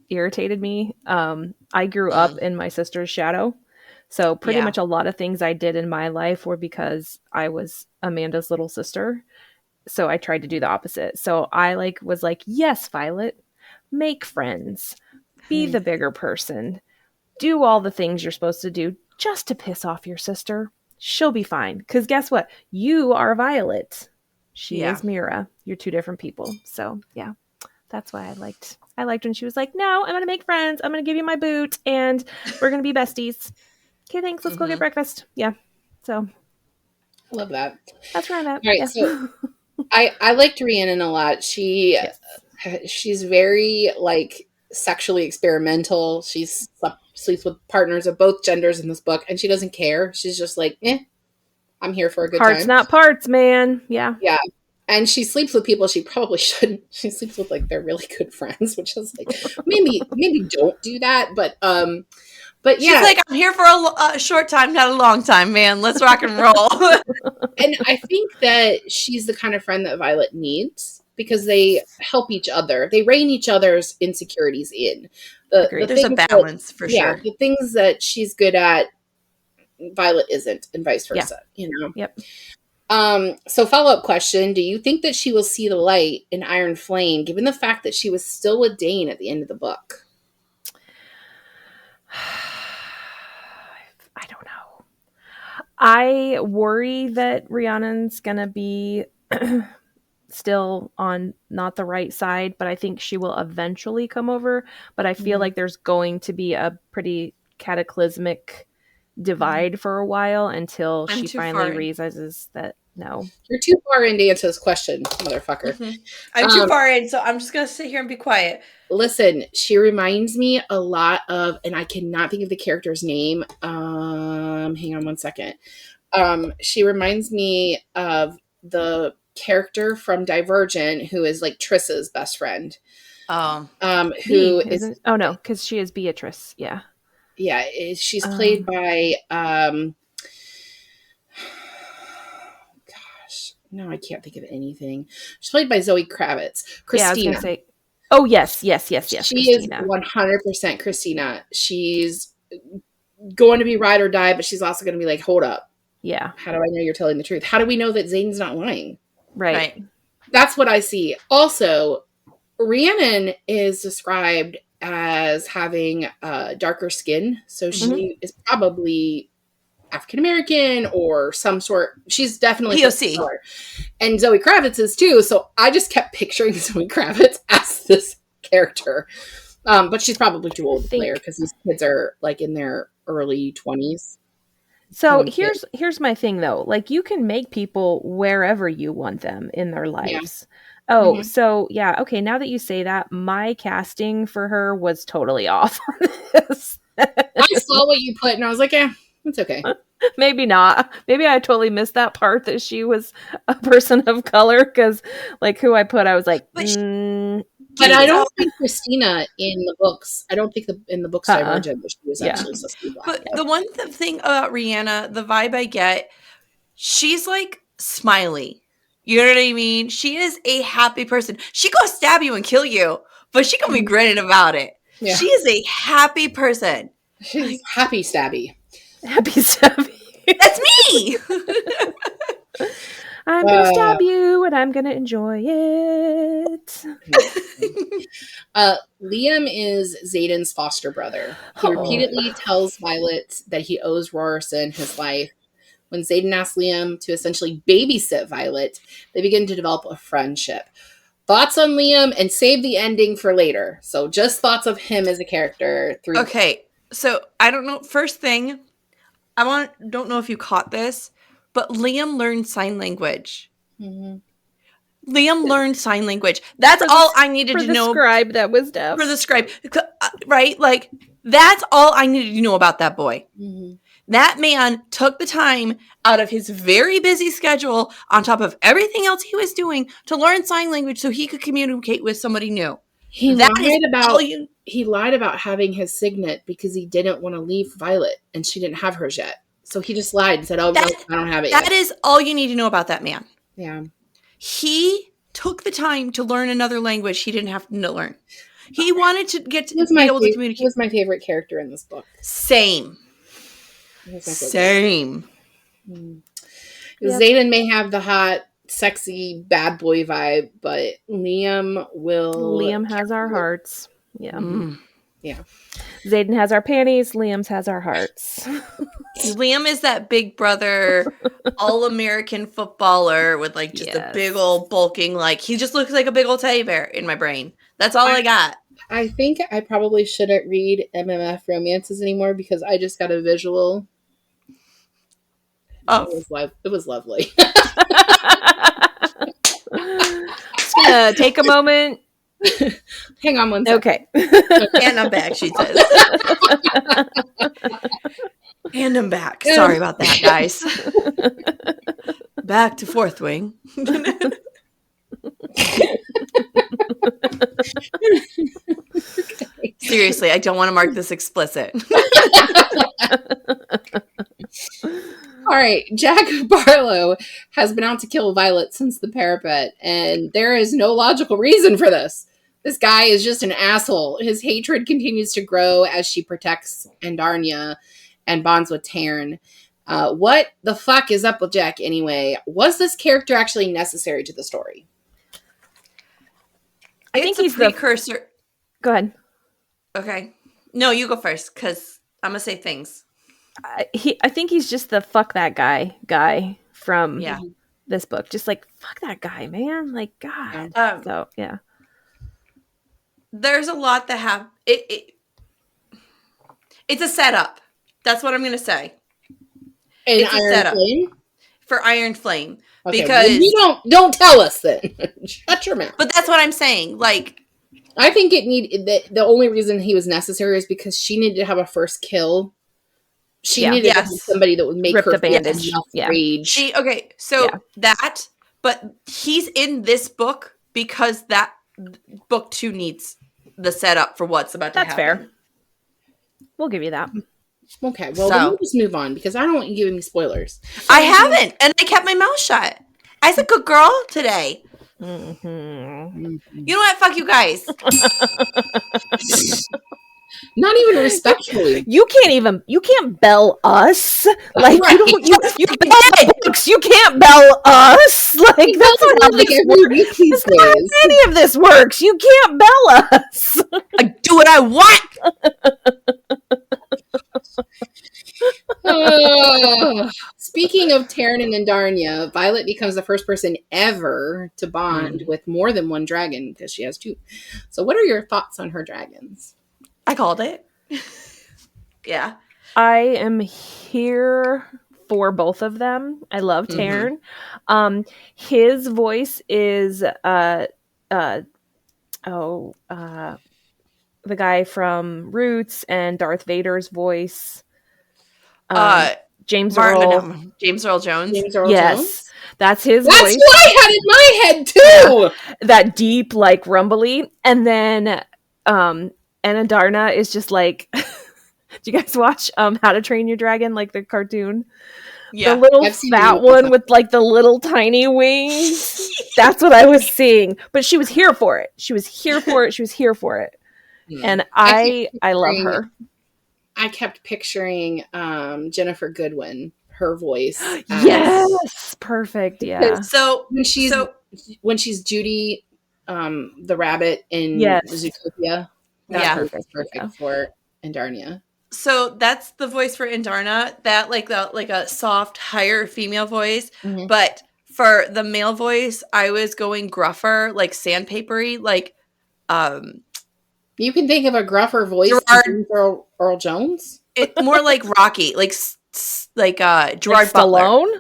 irritated me. I grew up in my sister's shadow. So pretty much a lot of things I did in my life were because I was Amanda's little sister. So I tried to do the opposite. So I was like, yes, Violet, make friends, be the bigger person, do all the things you're supposed to do just to piss off your sister. She'll be fine. Because guess what? You are Violet. She is Mira. You're two different people. So yeah, that's why I liked when she was like, no, I'm going to make friends. I'm going to give you my boot and we're going to be besties. Okay, thanks. Let's go get breakfast. Yeah. So. Love that. That's where I'm at. All right. So I liked Rhiannon a lot. She's very like sexually experimental. She sleeps with partners of both genders in this book, and she doesn't care. She's just like, I'm here for a good time. Hearts, not parts, man. Yeah. Yeah. And she sleeps with people she probably shouldn't. She sleeps with like their really good friends, which is like maybe don't do that. But But yeah. She's like, I'm here for a short time, not a long time, man. Let's rock and roll. And I think that she's the kind of friend that Violet needs because they help each other. They rein each other's insecurities in. There's a balance for sure. The things that she's good at, Violet isn't, and vice versa. You know. Yep. So follow-up question, do you think that she will see the light in Iron Flame given the fact that she was still with Dane at the end of the book? I don't know. I worry that Rhiannon's gonna be still on not the right side, but I think she will eventually come over. But I feel like there's going to be a pretty cataclysmic divide for a while until she finally realizes that no. You're too far in to answer this question, motherfucker. I'm too far in, so I'm just going to sit here and be quiet. Listen, she reminds me a lot of, and I cannot think of the character's name. Hang on one second. She reminds me of the character from Divergent who is like Triss's best friend. Who is... Oh, no, because she is Beatrice. Yeah. Yeah, she's played by... No, I can't think of anything. She's played by Zoe Kravitz. Christina. Yeah, I was going to say. Oh, yes. She Christina. Is 100% Christina. She's going to be ride or die, but she's also going to be like, hold up. Yeah. How do I know you're telling the truth? How do we know that Zane's not lying? Right. That's what I see. Also, Rhiannon is described as having darker skin. So she is probably African-American or some sort. She's definitely POC. And Zoe Kravitz is too. So I just kept picturing Zoe Kravitz as this character. But she's probably too old to play her because these kids are like in their early 20s. So here's my thing though. Like you can make people wherever you want them in their lives. Yeah. Oh, so yeah. Okay. Now that you say that, my casting for her was totally off on this. I saw what you put and I was like, it's okay. Maybe not. Maybe I totally missed that part that she was a person of color because, like, who I put, I was like, but I don't think Christina in the books. I don't think in the books Divergent that she was actually supposed to be black. But the one thing about Rhiannon, the vibe I get, she's like smiley. You know what I mean? She is a happy person. She go stab you and kill you, but she gonna be grinning about it. Yeah. She is a happy person. She's like, happy stabby. Happy stabby. That's me. I'm going to stab you and I'm going to enjoy it. Liam is Xaden's foster brother. He repeatedly tells Violet that he owes Rorison his life. When Xaden asks Liam to essentially babysit Violet, they begin to develop a friendship. Thoughts on Liam and save the ending for later. So just thoughts of him as a character. Okay, so I don't know. First thing, don't know if you caught this, but Liam learned sign language. Mm-hmm. Liam learned sign language. That's all I needed to know. For the scribe that was deaf. For the scribe, right? Like, that's all I needed to know about that boy. Mm-hmm. That man took the time out of his very busy schedule, on top of everything else he was doing, to learn sign language so he could communicate with somebody new. He lied about having his signet because he didn't want to leave Violet, and she didn't have hers yet. So he just lied and said, no, I don't have it yet. That is all you need to know about that man. Yeah. He took the time to learn another language he didn't have to learn. He wanted to be able to communicate. He was my favorite character in this book. Same. Yep. Xaden may have the hot, sexy, bad boy vibe, but Liam has our hearts. Yeah. Yeah. Xaden has our panties. Liam's has our hearts. Liam is that big brother, all-American footballer with like just a big old bulking, like he just looks like a big old teddy bear in my brain. That's all I got. I think I probably shouldn't read MMF romances anymore because I just got a visual. Oh, it was lovely. Just gonna take a moment. Hang on one second. Okay. And I'm back, she says. And I'm back. Sorry about that, guys. Back to Fourth Wing. Seriously, I don't want to mark this explicit. All right, Jack Barlow has been out to kill Violet since the parapet, and there is no logical reason for this. This guy is just an asshole. His hatred continues to grow as she protects Andarnia and bonds with Taryn. What the fuck is up with Jack anyway? Was this character actually necessary to the story? I think he's the precursor. Go ahead. Okay. No, you go first, because I'm going to say things. I think he's just the fuck that guy from this book. Just like, fuck that guy, man. Like, God. So, yeah. There's a lot that have it's a setup. That's what I'm going to say. It's a setup for Iron Flame. Okay, because well, you don't tell us then. Shut your mouth. But that's what I'm saying. Like, I think the only reason he was necessary is because she needed to have a first kill. She needed to have somebody that would make her the bandage. Rage. That, but he's in this book because that book 2 needs the setup for what's about to happen. That's fair. We'll give you that. Okay, well, then we'll just move on because I don't want you giving me spoilers. I haven't, and I kept my mouth shut. I was a good girl today. Mm-hmm. You know what? Fuck you guys. Not even respectfully. You can't bell us. Like, right. you bell books. You can't bell us. Like, that's not like every week these days. Any of this works. You can't bell us. I do what I want. Speaking of Taryn and Andarnia, Violet becomes the first person ever to bond with more than one dragon because she has 2. So what are your thoughts on her dragons? I called it. Yeah. I am here for both of them. I love Taryn. His voice is the guy from Roots and Darth Vader's voice. James Earl Jones. James Earl yes, Jones? That's his voice. That's what I had in my head too. That deep, like rumbly, and then Andarna is just like. Do you guys watch How to Train Your Dragon, like the cartoon? Yeah, the little fat one with like the little tiny wings. That's what I was seeing. But she was here for it. She was here for it. And I love her. I kept picturing Jennifer Goodwin, her voice. Yes, perfect. Yeah. So when she's Judy, the rabbit in Zootopia, that's perfect for Andarnia. So that's the voice for Andarna. That like a soft, higher female voice. Mm-hmm. But for the male voice, I was going gruffer, like sandpapery, like. You can think of a gruffer voice, Earl Jones. It's more like Rocky, like Gerard like Butler. Stallone.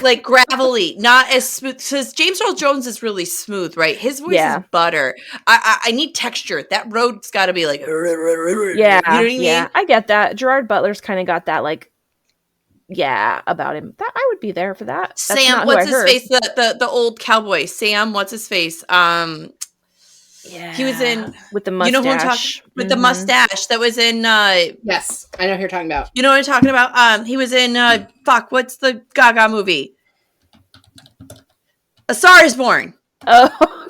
Like gravelly, not as smooth. Because James Earl Jones is really smooth, right? His voice is butter. I need texture. That road's got to be like, yeah, you know what I mean? I get that. Gerard Butler's kind of got that, like, about him. That I would be there for that. That's Sam, what's his face? The old cowboy, Sam. What's his face? Yeah, he was in with the mustache. You know who I'm talking with the mustache that was in. Yes, I know who you're talking about. You know what I'm talking about? He was in. What's the Gaga movie? A Star Is Born. Oh,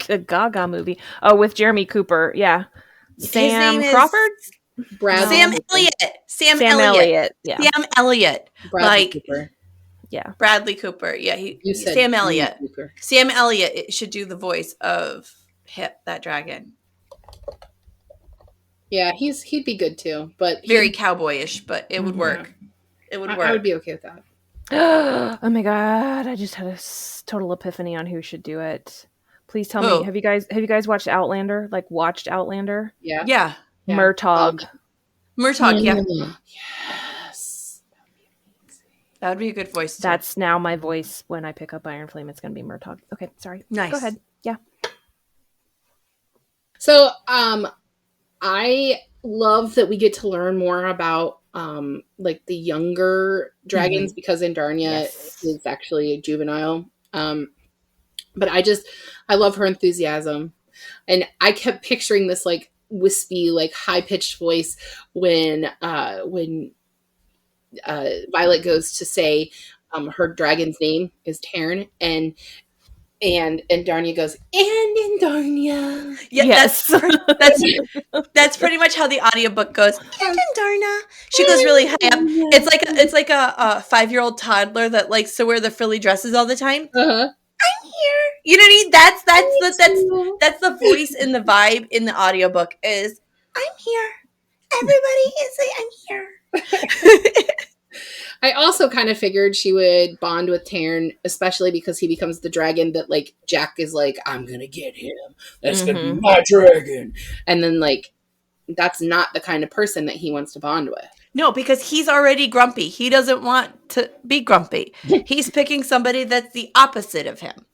the Gaga movie. Oh, with Jeremy Cooper. Yeah, Sam Crawford. Sam Elliott. Sam Elliott. Yeah. Sam Elliott. Bradley Cooper. Yeah. Bradley Cooper. Yeah. Sam Elliott. Sam Elliott should do the voice of that dragon. Yeah, he'd be good too, but very cowboyish, but it would work. It would work. I would be okay with that. Oh my god! I just had a total epiphany on who should do it. Please tell me. Have you guys watched Outlander? Like watched Outlander? Yeah. Murtaugh. Murtaugh. Yeah. Yes. That would be a good voice. Too. That's now my voice when I pick up Iron Flame. It's going to be Murtaugh. Okay, sorry. Nice. Go ahead. Yeah. So, I love that we get to learn more about like the younger dragons because Andarnia is actually a juvenile. But I love her enthusiasm. And I kept picturing this like wispy, like high pitched voice when Violet goes to say her dragon's name is Taryn, and Darnia goes, and in Darnia. Yeah, yes. that's pretty much how the audiobook goes. And in Darna. She goes really high up. It's like a 5-year-old toddler that likes to wear the frilly dresses all the time. Uh-huh. I'm here. You know what I mean? That's the voice and the vibe in the audiobook is I'm here. Everybody is like, I'm here. I also kind of figured she would bond with Taryn, especially because he becomes the dragon that like Jack is like, I'm gonna get him. That's gonna be my dragon. And then like that's not the kind of person that he wants to bond with. No, because he's already grumpy. He doesn't want to be grumpy. He's picking somebody that's the opposite of him.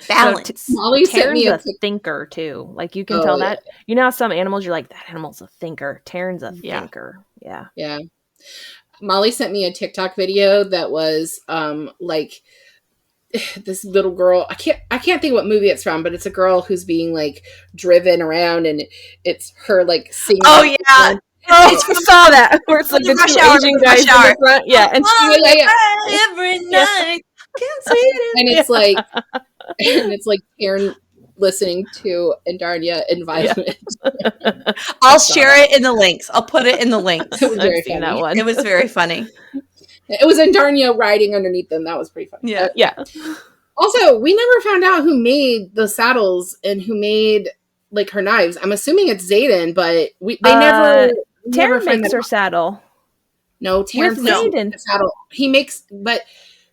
Balance. So Molly sent me a thinker too. Like you can tell that. You know how some animals you're like, that animal's a thinker. Taryn's a thinker. Yeah. Yeah. Molly sent me a TikTok video that was like this little girl. I can't think what movie it's from, but it's a girl who's being like driven around, and it's her like singing. Oh yeah. I saw that. Where it's like the two Asian guys in the front. Yeah. And every night. And it's like Taryn listening to Andarnia and Violet. Yeah. I'll share it in the links. I'll put it in the links. It was very funny. That one. It was very funny. It was Andarnia riding underneath them. That was pretty funny. Yeah. Yeah. Also, we never found out who made the saddles and who made like her knives. I'm assuming it's Xaden, but they never. Taryn makes her saddle. No, Taryn makes the saddle. He makes, but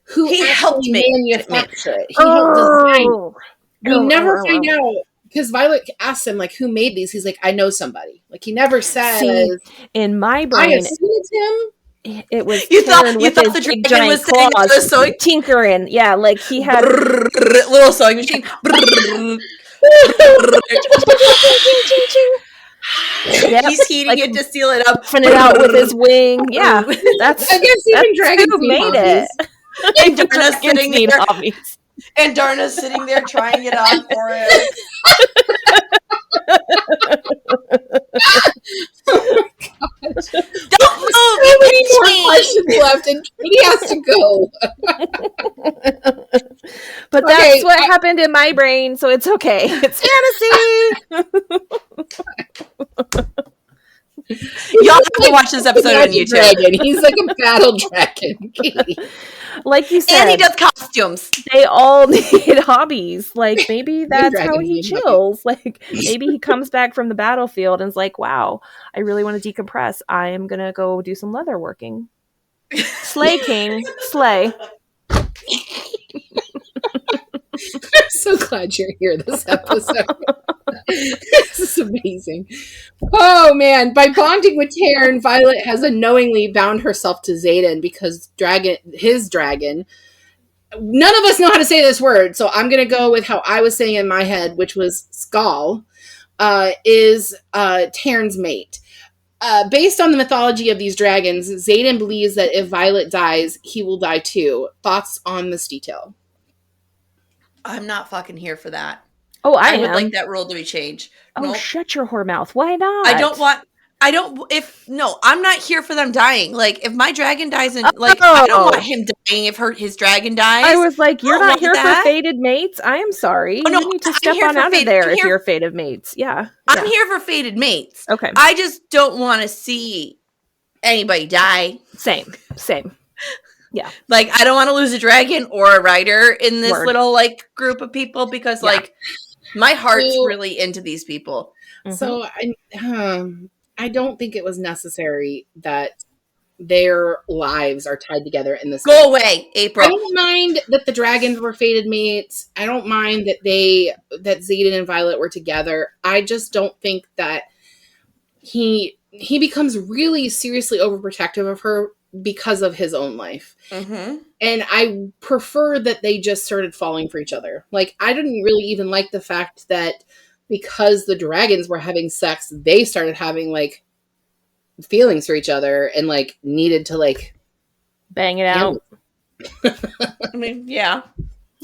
who he helped manufacture it? He helped design. We never find out because Violet asks him like, "Who made these?" He's like, "I know somebody." Like he never says. See, in my brain, I assume it's him. It was you Taryn thought with the his dragon big giant was saying claws, it was so tinkering. Yeah, like he had little sewing machine. Yep. He's heating it to seal it up. Puffing it out with his wing. Yeah, that's. I guess even dragons who made it. And Darna's sitting need there. Hobbies. And Darna's sitting there trying it on for him. Oh my gosh. Don't move! So many more questions left, and Katie has to go. But that's what happened in my brain, so it's okay. It's fantasy. Y'all have to watch this episode on YouTube. Dragon. He's like a battle dragon. Katie. Like you said, and he does costumes. They all need hobbies. Like maybe that's how he chills. Like maybe he comes back from the battlefield and is like, "Wow, I really want to decompress. I am gonna go do some leather working." Slay, King, slay. I'm so glad you're here this episode. This is amazing. Oh man, by bonding with Taryn, Violet has unknowingly bound herself to Xaden because his dragon. None of us know how to say this word, so I'm gonna go with how I was saying in my head, which was Skal, is Taryn's mate. Based on the mythology of these dragons, Xaden believes that if Violet dies, he will die too. Thoughts on this detail? I'm not fucking here for that. Oh, I would like that rule to be changed. Oh, nope. Shut your whore mouth. Why not? I'm not here for them dying. Like, if my dragon dies, I don't want him dying if his dragon dies. I was like, you're not here for fated mates? I am sorry. You need to step on out of there if you're fated mates. Yeah. I'm here for fated mates. Okay. I just don't want to see anybody die. Same. Yeah. Like, I don't want to lose a dragon or a rider in this little, like, group of people because, like, my heart's really into these people. Mm-hmm. So, I don't think it was necessary that their lives are tied together in this. Go away, April. I don't mind that the dragons were fated mates. I don't mind that Xaden and Violet were together. I just don't think that he becomes really seriously overprotective of her because of his own life. Mm-hmm. And I prefer that they just started falling for each other. Like, I didn't really even like the fact that because the dragons were having sex, they started having, like, feelings for each other and, like, needed to, like... bang it out. I mean, yeah.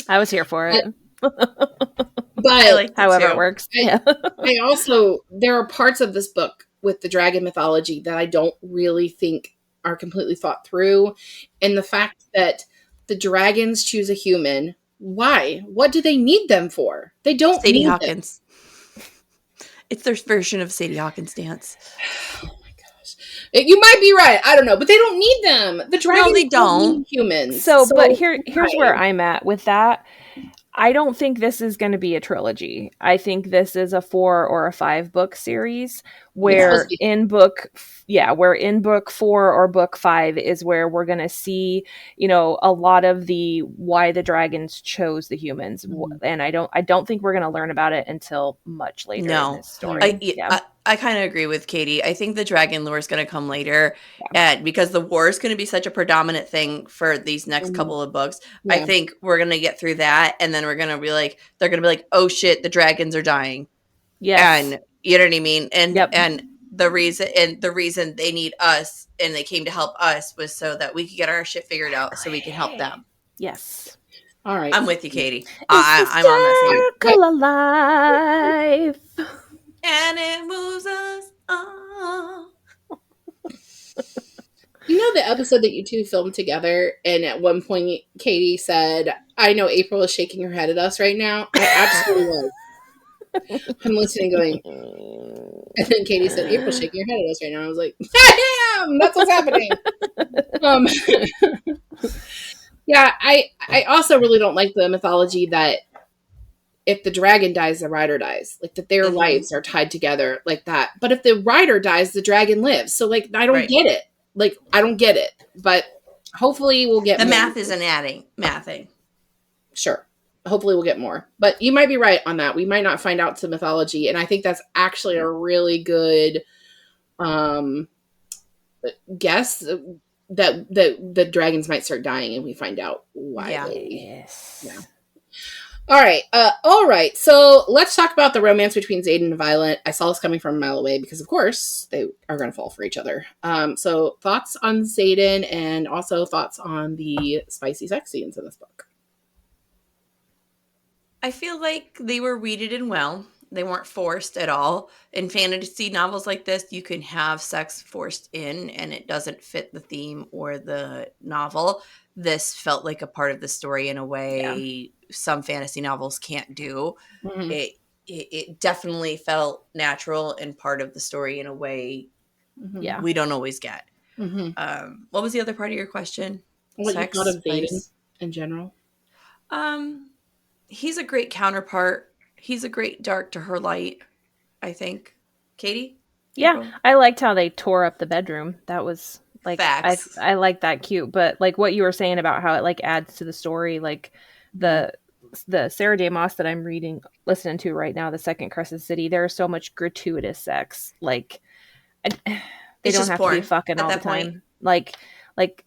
I was here for it. I like however it works. I also, there are parts of this book with the dragon mythology that I don't really think are completely thought through. And the fact that the dragons choose a human, why? What do they need them for? They don't Sadie need Hawkins. It's their version of Sadie Hawkins dance. Oh my gosh. You might be right. I don't know. But they don't need them. The dragons they don't. need humans. So but here's where I'm at with that. I don't think this is going to be a trilogy. I think this is a 4 or a 5 book series where in book 4 or book 5 is where we're going to see, a lot of the why the dragons chose the humans. And I don't think we're going to learn about it until much later in this story. I kind of agree with Katie. I think the dragon lore is going to come later, and because the war is going to be such a predominant thing for these next couple of books, I think we're going to get through that, and then we're going to be like, they're going to be like, oh shit, the dragons are dying. Yes. And you know what I mean? And the reason they need us and they came to help us was so that we could get our shit figured out so we can help them. Yes. All right. I'm with you, Katie. I'm on that same. Circle of life. And it moves us on. You know the episode that you two filmed together, and at one point Katie said, I know April is shaking her head at us right now. I absolutely was. I'm listening going, and then Katie said, April's shaking her head at us right now. I was like, I am! That's what's happening. Yeah, I also really don't like the mythology that if the dragon dies, the rider dies. Like, that their lives are tied together like that. But if the rider dies, the dragon lives. So, like, I don't get it. Like, I don't get it. But hopefully we'll get the more. math isn't mathing. Sure. Hopefully we'll get more. But you might be right on that. We might not find out some mythology. And I think that's actually a really good guess that the dragons might start dying and we find out why. Yeah. All right. So let's talk about the romance between Xaden and Violet. I saw this coming from a mile away because, of course, they are going to fall for each other. So thoughts on Xaden and also thoughts on the spicy sex scenes in this book. I feel like they were weeded in well. They weren't forced at all. In fantasy novels like this, you can have sex forced in and it doesn't fit the theme or the novel. This felt like a part of the story in a way some fantasy novels can't do. It definitely felt natural and part of the story in a way we don't always get. What was the other part of your question? What you thought of Xaden in general? He's a great counterpart. He's a great dark to her light, I think. Katie? Yeah, I liked how they tore up the bedroom. That was like facts. I like that cute, but like what you were saying about how it like adds to the story, like the Sarah J. Maas that I'm listening to right now, The Second Crescent City, there's so much gratuitous sex. Like they don't have to be fucking all the time. Like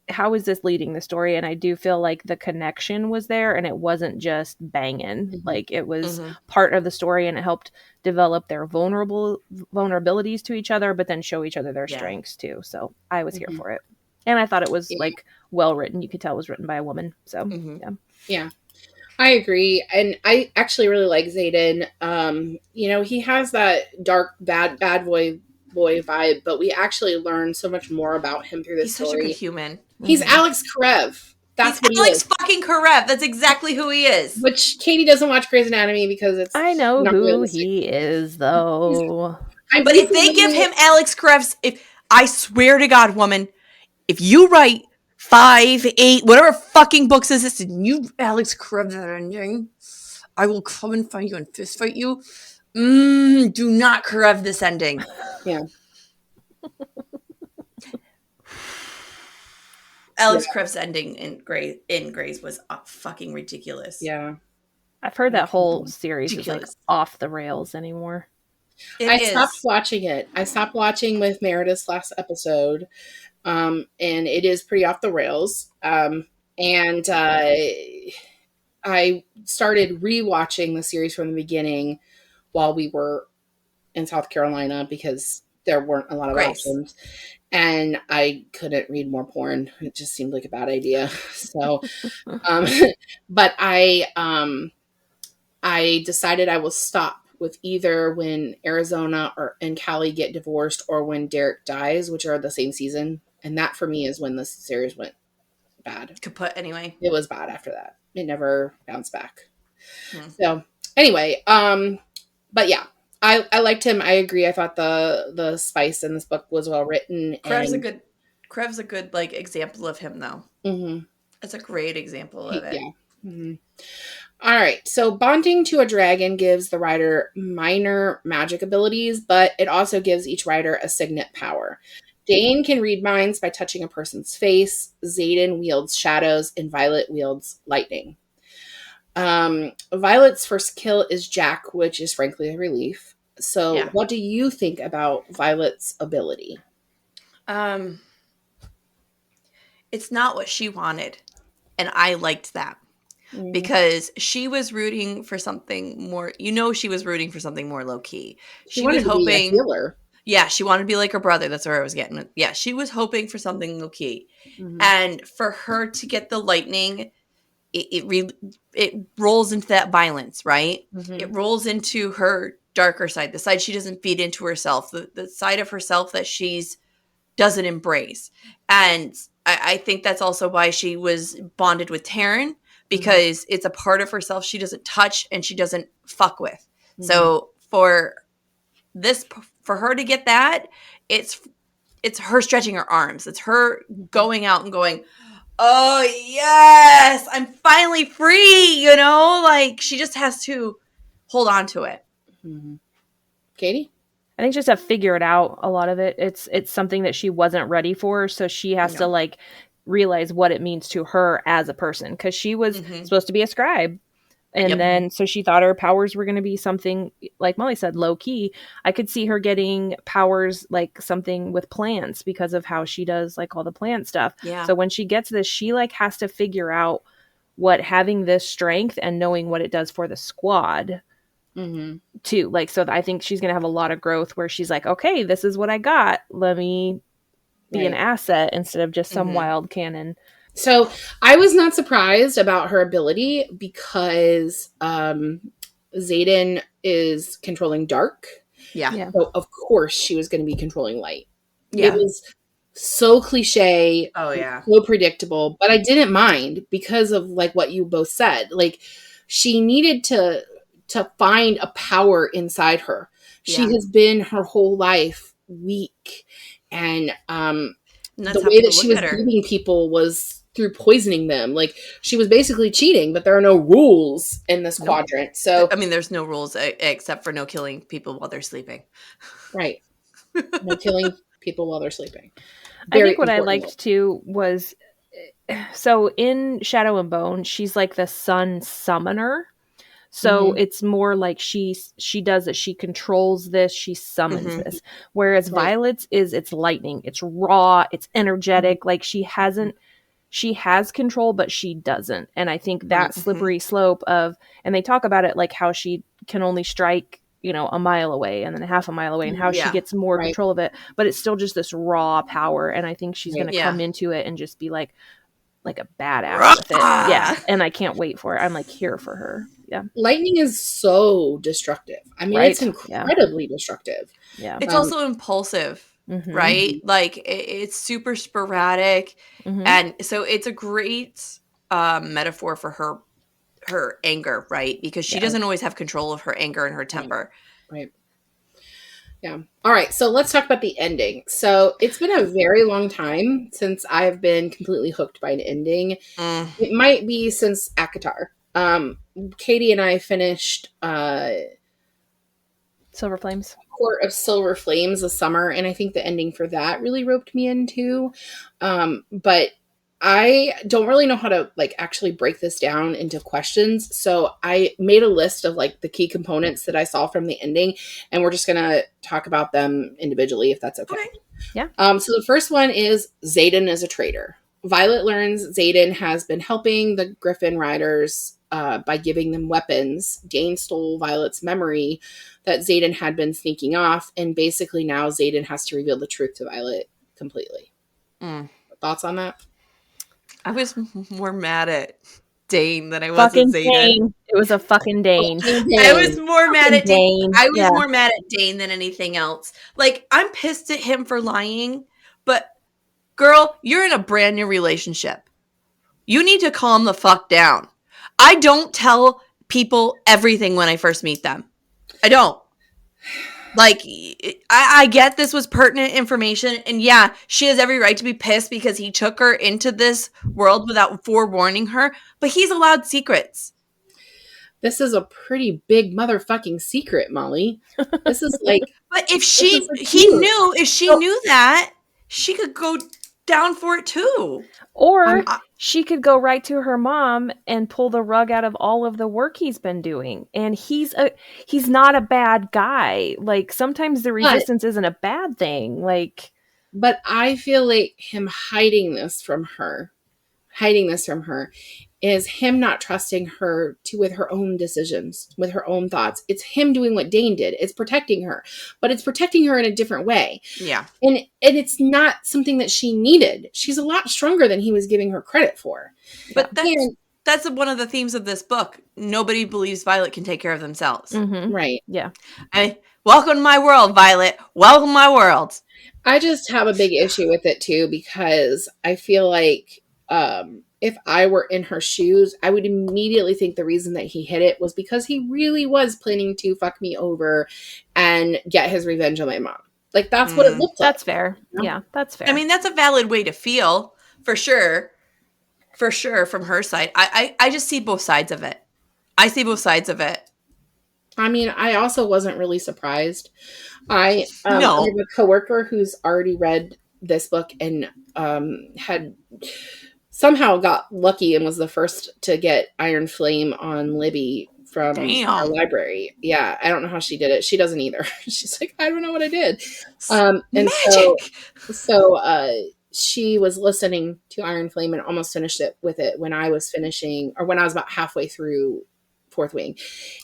how is this leading the story? And I do feel like the connection was there and it wasn't just banging. Like it was part of the story and it helped develop their vulnerabilities to each other, but then show each other their strengths too. So I was here for it. And I thought it was like well written. You could tell it was written by a woman. So yeah. I agree. And I actually really like Xaden. He has that dark, bad boy vibe, but we actually learn so much more about him through this story. He's such a good human. He's Alex Karev. That's He's Alex fucking Karev. That's exactly who he is. Which Katie doesn't watch Grey's Anatomy because it's I know who realistic. He is, though. But if they give him Alex Karev's, I swear to God, woman, if you write 5, 8, whatever fucking books is this, and you Alex Karev that ending, I will come and find you and fist fight you. Do not Karev this ending. Yeah. Alex Karev's ending in Grey's was fucking ridiculous. Yeah. I've heard that whole series is like off the rails anymore. I stopped watching it. I stopped watching with Meredith's last episode. And it is pretty off the rails. And I started rewatching the series from the beginning while we were in South Carolina because there weren't a lot of options. And I couldn't read more porn. It just seemed like a bad idea. So, but I I decided I will stop with either when Arizona and Callie get divorced or when Derek dies, which are the same season. And that for me is when the series went bad. Kaput anyway. It was bad after that. It never bounced back. So anyway, but yeah, I liked him. I agree. I thought the spice in this book was well written. Krev's a good like example of him though. Mm-hmm. It's a great example of it. Yeah. Mm-hmm. All right. So bonding to a dragon gives the rider minor magic abilities, but it also gives each rider a signet power. Dane can read minds by touching a person's face. Xaden wields shadows, and Violet wields lightning. Violet's first kill is Jack, which is frankly a relief. So what do you think about Violet's ability? It's not what she wanted. And I liked that. Because she was rooting for something more, she was rooting for something more low key. She was hoping to be a healer. Yeah, she wanted to be like her brother. That's where I was getting. Yeah, she was hoping for something low key. And for her to get the lightning, it rolls into that violence, right? It rolls into her darker side, the side she doesn't feed into herself, the side of herself that she's doesn't embrace. And I think that's also why she was bonded with Taryn, because it's a part of herself she doesn't touch and she doesn't fuck with. So for her to get that, it's her stretching her arms. It's her going out and going, oh yes, I'm finally free, like she just has to hold on to it. Katie? I think just to figure it out, a lot of it, it's something that she wasn't ready for, so she has to like realize what it means to her as a person, because she was supposed to be a scribe, and then so she thought her powers were going to be something, like Molly said, low key. I could see her getting powers like something with plants because of how she does like all the plant stuff. So when she gets this, she like has to figure out what having this strength and knowing what it does for the squad too, like, so I think she's gonna have a lot of growth where she's like, okay, this is what I got, let me be an asset instead of just some wild cannon. So I was not surprised about her ability because Xaden is controlling dark. So of course she was going to be controlling light. It was so cliche. So predictable, but I didn't mind because of like what you both said. Like, she needed to find a power inside her. She has been her whole life weak, and the way that she was beating people was through poisoning them. Like, she was basically cheating, but there are no rules in this quadrant. So I mean, there's no rules except for no killing people while they're sleeping. Right. No killing people while they're sleeping. I think what I liked too was, so in Shadow and Bone, she's like the sun summoner. So it's more like she does it. She controls this. She summons this. Whereas Violet's it's lightning. It's raw. It's energetic. Like, she has control, but she doesn't. And I think that slippery slope of, and they talk about it like how she can only strike, a mile away and then half a mile away, and how she gets more control of it. But it's still just this raw power. And I think she's going to come into it and just be like a badass with it. Yeah. And I can't wait for it. I'm like here for her. Yeah. Lightning is so destructive. I mean, it's incredibly destructive. Yeah. It's also impulsive, right? Like, it's super sporadic. And so it's a great metaphor for her anger, right? Because she doesn't always have control of her anger and her temper. Right. Yeah. All right. So let's talk about the ending. So it's been a very long time since I've been completely hooked by an ending. It might be since ACOTAR. Katie and I finished Silver Flames. Court of Silver Flames this summer, and I think the ending for that really roped me in too. But I don't really know how to like actually break this down into questions. So I made a list of like the key components that I saw from the ending, and we're just gonna talk about them individually if that's okay. Yeah. So the first one is Xaden is a traitor. Violet learns Xaden has been helping the Griffin Riders by giving them weapons. Dane stole Violet's memory that Xaden had been sneaking off, and basically now Xaden has to reveal the truth to Violet completely. Thoughts on that? I was more mad at Dane than I was at Xaden. Dane. It was a fucking Dane. I was more mad at Dane. I was Yeah. more mad at Dane than anything else. Like, I'm pissed at him for lying, but girl, you're in a brand new relationship. You need to calm the fuck down. I don't tell people everything when I first meet them. I don't. Like, I get this was pertinent information, and yeah, she has every right to be pissed because he took her into this world without forewarning her, but he's allowed secrets. This is a pretty big motherfucking secret, Molly. This is like... But if he knew, if she knew that, she could go down for it too. Or she could go right to her mom and pull the rug out of all of the work he's been doing. And he's not a bad guy. Like, sometimes the resistance isn't a bad thing. Like, but I feel like him hiding this from her is him not trusting her with her own decisions, with her own thoughts. It's him doing what Dane did. It's protecting her, but it's protecting her in a different way. Yeah. And it's not something that she needed. She's a lot stronger than he was giving her credit for. But that's one of the themes of this book. Nobody believes Violet can take care of themselves. Mm-hmm. Right. Yeah. Welcome to my world, Violet. Welcome to my world. I just have a big issue with it too, because I feel like, if I were in her shoes, I would immediately think the reason that he hid it was because he really was planning to fuck me over and get his revenge on my mom. Like, that's what it looked like. That's fair. You know? Yeah, that's fair. I mean, that's a valid way to feel, for sure. For sure, from her side. I just see both sides of it. I mean, I also wasn't really surprised. I have a coworker who's already read this book and had... somehow got lucky and was the first to get Iron Flame on Libby from our library. Yeah, I don't know how she did it. She doesn't either. She's like, I don't know what I did. And Magic. So she was listening to Iron Flame and almost finished it with it when I was about halfway through Fourth Wing.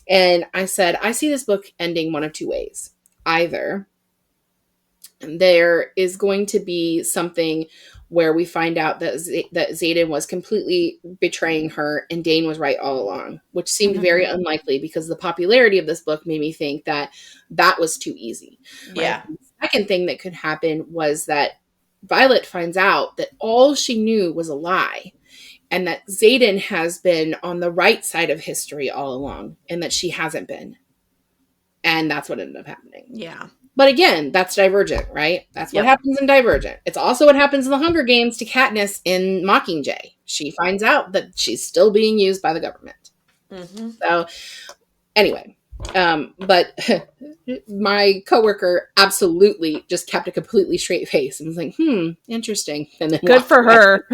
And I said, I see this book ending one of two ways. Either there is going to be something where we find out that Xaden was completely betraying her and Dane was right all along, which seemed very unlikely because the popularity of this book made me think that was too easy. Yeah. The second thing that could happen was that Violet finds out that all she knew was a lie and that Xaden has been on the right side of history all along and that she hasn't been. And that's what ended up happening. Yeah. But again, that's Divergent, right? That's what happens in Divergent. It's also what happens in The Hunger Games to Katniss in Mockingjay. She finds out that she's still being used by the government. Mm-hmm. So, anyway, but my coworker absolutely just kept a completely straight face and was like, interesting. And then good for her.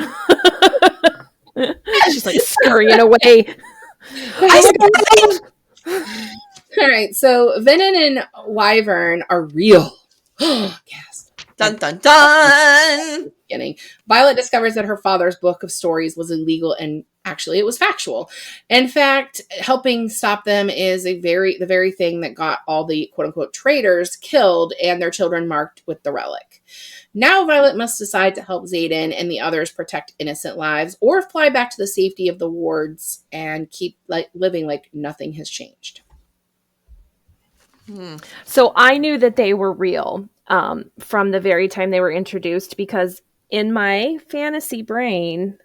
She's like scurrying away. All right, so Venom and Wyvern are real. Yes. Dun, dun, dun! Violet discovers that her father's book of stories was illegal and actually it was factual. In fact, helping stop them is the very thing that got all the quote-unquote traitors killed and their children marked with the relic. Now Violet must decide to help Xaden and the others protect innocent lives or fly back to the safety of the wards and keep living like nothing has changed. So I knew that they were real from the very time they were introduced because in my fantasy brain,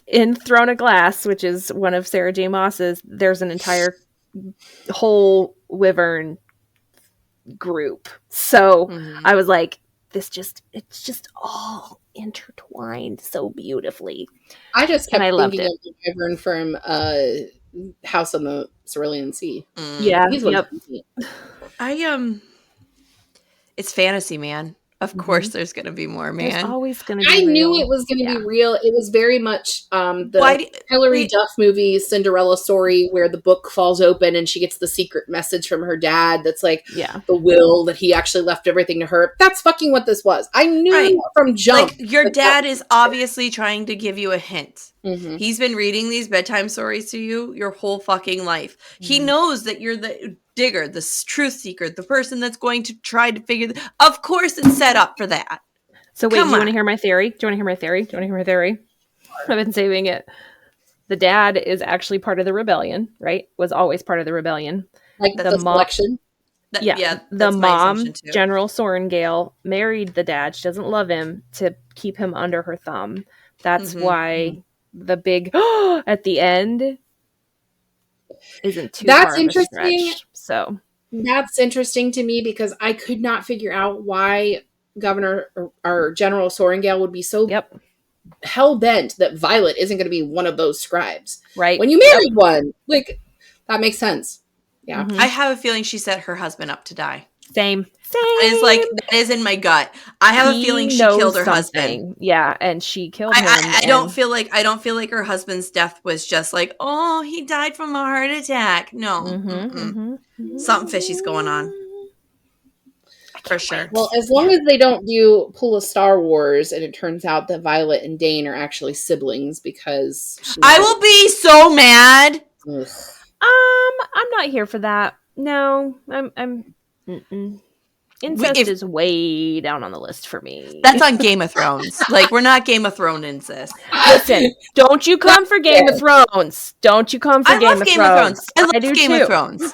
in Throne of Glass, which is one of Sarah J. Maas's, there's an entire whole Wyvern group. So I was like, it's just all intertwined so beautifully. I just kept thinking of the Wyvern from House on the Cerulean Sea. Yeah. It's fantasy, man. Of course there's going to be more, man. There's always going to be I knew it was going to be real. It was very much the Hilary Duff movie, Cinderella story, where the book falls open and she gets the secret message from her dad that's like the will that he actually left everything to her. That's fucking what this was. I knew from jump. Like, your dad is obviously trying to give you a hint. He's been reading these bedtime stories to you your whole fucking life. He knows that you're the digger, the truth seeker, the person that's going to try to figure... Of course it's set up for that. So wait, do you want to hear my theory? I've been saving it. The dad is actually part of the rebellion, right? Was always part of the rebellion. Like the selection. The mom, General Sorengale, married the dad. She doesn't love him, to keep him under her thumb. That's why the big at the end isn't too far of a stretch. So that's interesting to me, because I could not figure out why Governor or General Sorengale would be so hell bent that Violet isn't going to be one of those scribes. Right. When you married one, like, that makes sense. Yeah. I have a feeling she set her husband up to die. Same. That is in my gut. I have a feeling she killed her husband. Yeah, and she killed him. I don't feel like her husband's death was just like, oh, he died from a heart attack. No. Something fishy's going on. For sure. Well, as long as they don't pull a Star Wars and it turns out that Violet and Dane are actually siblings, because I will be so mad. Ugh. I'm not here for that. No, I'm. Incest is way down on the list for me. That's on Game of Thrones. Like, we're not Game of Thrones incest. Listen, don't you come for Game of Thrones. Don't you come for Game of Thrones. I love Game of Thrones.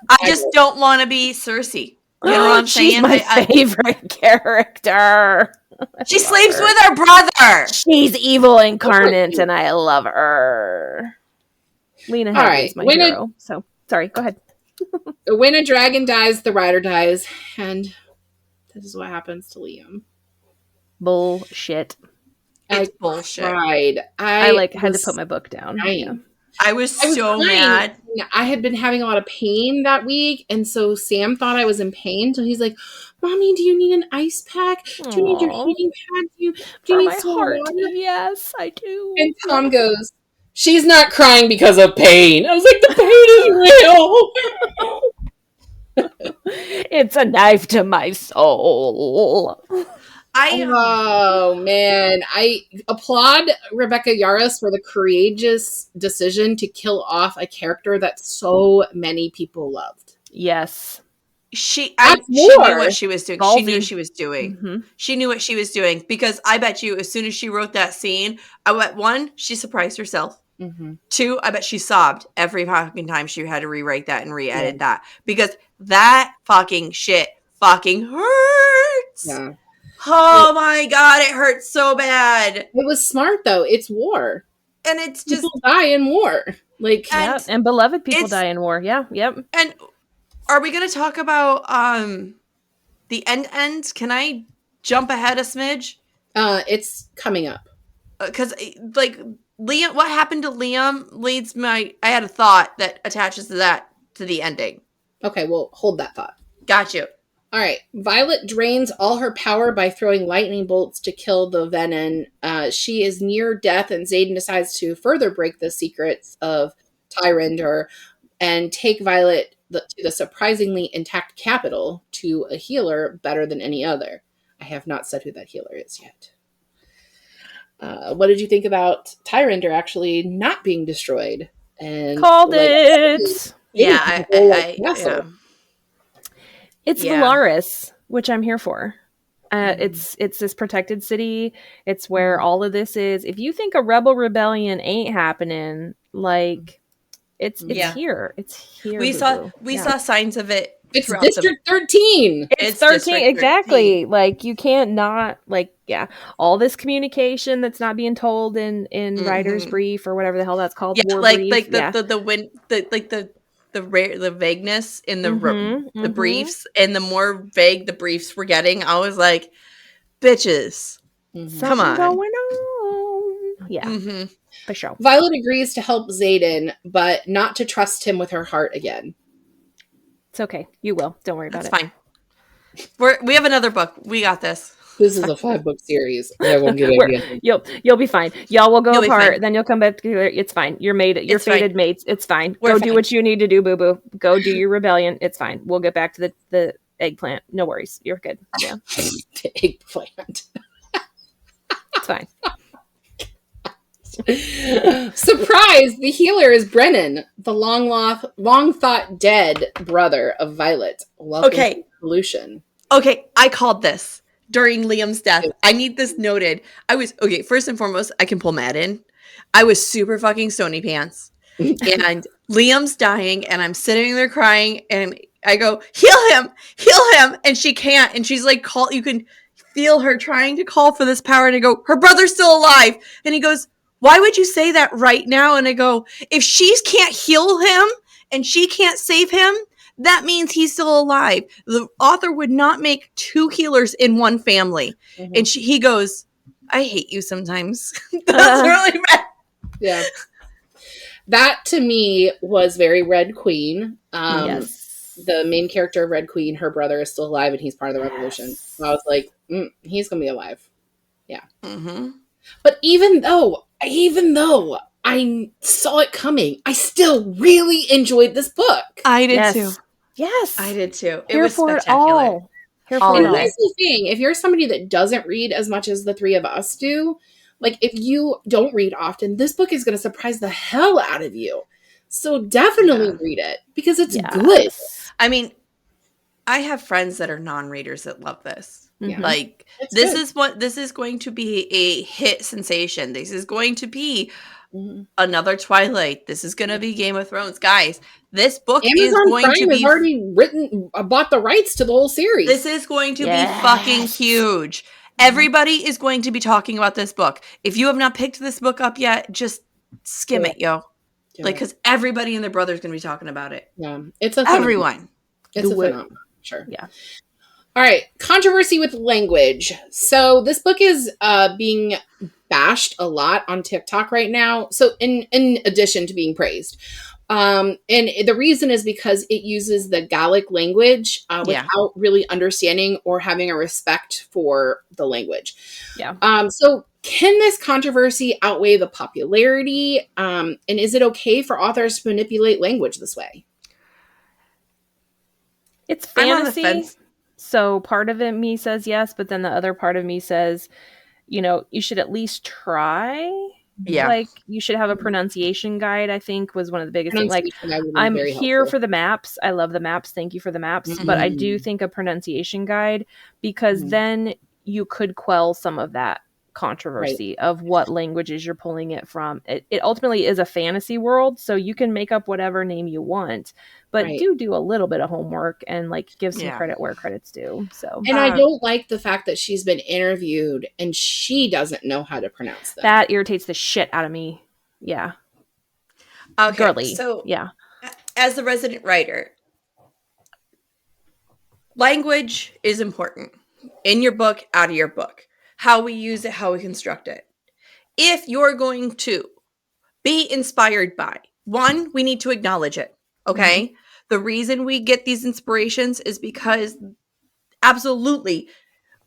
I just don't want to be Cersei. You know what I'm saying? She's my favorite character. She sleeps with her brother. She's evil incarnate, and I love her. Lena Headey is my hero. So, sorry, go ahead. When a dragon dies, the rider dies, and this is what happens to Liam. Bullshit. It's bullshit. Tried. I had to put my book down. Yeah. I was so mad. I had been having a lot of pain that week, and so Sam thought I was in pain. So he's like, "Mommy, do you need an ice pack? Do you need your heating pad? Do you need some water?" Yes, I do. And Tom goes, "She's not crying because of pain." I was like, "The pain is real." It's a knife to my soul. Oh man, I applaud Rebecca Yarros for the courageous decision to kill off a character that so many people loved. Yes. She knew what she was doing. She knew what she was doing. Mm-hmm. She knew what she was doing, because I bet you as soon as she wrote that scene, she surprised herself. Mm-hmm. 2, I bet she sobbed every fucking time she had to rewrite that and re-edit that, because that fucking shit fucking hurts. Yeah. Oh my God, it hurts so bad. It was smart though. It's war. And it's just people die in war. Like, and beloved people die in war. Yeah. Yep. And are we going to talk about the end? Can I jump ahead a smidge? It's coming up. Cuz like Liam, what happened to Liam I had a thought that attaches to the ending. Okay, well, hold that thought. Got you. All right. Violet drains all her power by throwing lightning bolts to kill the Venom. She is near death, and Xaden decides to further break the secrets of Tyrande and take Violet to the surprisingly intact capital to a healer better than any other. I have not said who that healer is yet. What did you think about Tyrande actually not being destroyed? And called it. Yeah, It's Valaris, which I'm here for. It's this protected city. It's where all of this is. If you think a rebel rebellion ain't happening, like it's here. It's here. We saw signs of it. It's District 13. It's 13, exactly. 13. Like you can't not all this communication that's not being told in writer's brief or whatever the hell that's called. Yeah, the vagueness in the briefs, and the more vague the briefs were getting, I was like, bitches, come on. Going on. Yeah, for sure. Violet agrees to help Xaden, but not to trust him with her heart again. It's okay. You will. Don't worry about it. It's fine. We have another book. We got this. This is a 5-book series. I won't give it You'll be fine. Y'all will go apart. Then you'll come back together. It's fine. You're fated mates. It's fine. Go do what you need to do, boo boo. Go do your rebellion. It's fine. We'll get back to the eggplant. No worries. You're good. Yeah. The eggplant. It's fine. Surprise! The healer is Brennan, the long thought dead brother of Violet. Welcome to Evolution. Okay, I called this during Liam's death. I need this noted. First and foremost, I can pull Matt in. I was super fucking stony pants. And Liam's dying, and I'm sitting there crying, and I go, heal him, and she can't, and she's like, you can feel her trying to call for this power, and I go, her brother's still alive, and he goes, why would you say that right now? And I go, if she can't heal him, and she can't save him, that means he's still alive. The author would not make 2 healers in one family. Mm-hmm. And he goes, I hate you sometimes. That's really bad. Yeah. That to me was very Red Queen. Yes. The main character of Red Queen, her brother is still alive and he's part of the revolution. So I was like, he's going to be alive. Yeah. Mm-hmm. But even though I saw it coming, I still really enjoyed this book. I did too. Yes. I did too. It was spectacular. Here's the thing. If you're somebody that doesn't read as much as the 3 of us do, like if you don't read often, this book is going to surprise the hell out of you. So definitely read it because it's good. I mean, I have friends that are non-readers that love this. Yeah. Like this is going to be a hit sensation. This is going to be another Twilight. This is going to be Game of Thrones. Guys, this book is going to be already bought the rights to the whole series. This is going to be fucking huge. Everybody is going to be talking about this book. If you have not picked this book up yet, just skim it, yo. Like, because everybody and their brother is going to be talking about it. Yeah, it's a everyone. It's a phenomenon. Sure. Yeah. All right. Controversy with language. So this book is being bashed a lot on TikTok right now. So in addition to being praised. And the reason is because it uses the Gallic language without really understanding or having a respect for the language. Yeah. So can this controversy outweigh the popularity? And is it okay for authors to manipulate language this way? It's fantasy. So part of me says yes, but then the other part of me says, you should at least try. Yeah. Like you should have a pronunciation guide, I think was one of the biggest things. Like I'm here for the maps. I love the maps. Thank you for the maps. Mm-hmm. But I do think a pronunciation guide because then you could quell some of that controversy of what languages you're pulling it from. It ultimately is a fantasy world, so you can make up whatever name you want, but do a little bit of homework and like give some credit where credit's due. So, and I don't like the fact that she's been interviewed and she doesn't know how to pronounce them. That irritates the shit out of me. Yeah. Okay. Girly. So yeah. As the resident writer, language is important in your book, out of your book. How we use it, how we construct it. If you're going to be inspired by, one, we need to acknowledge it, okay? Mm-hmm. The reason we get these inspirations is because absolutely,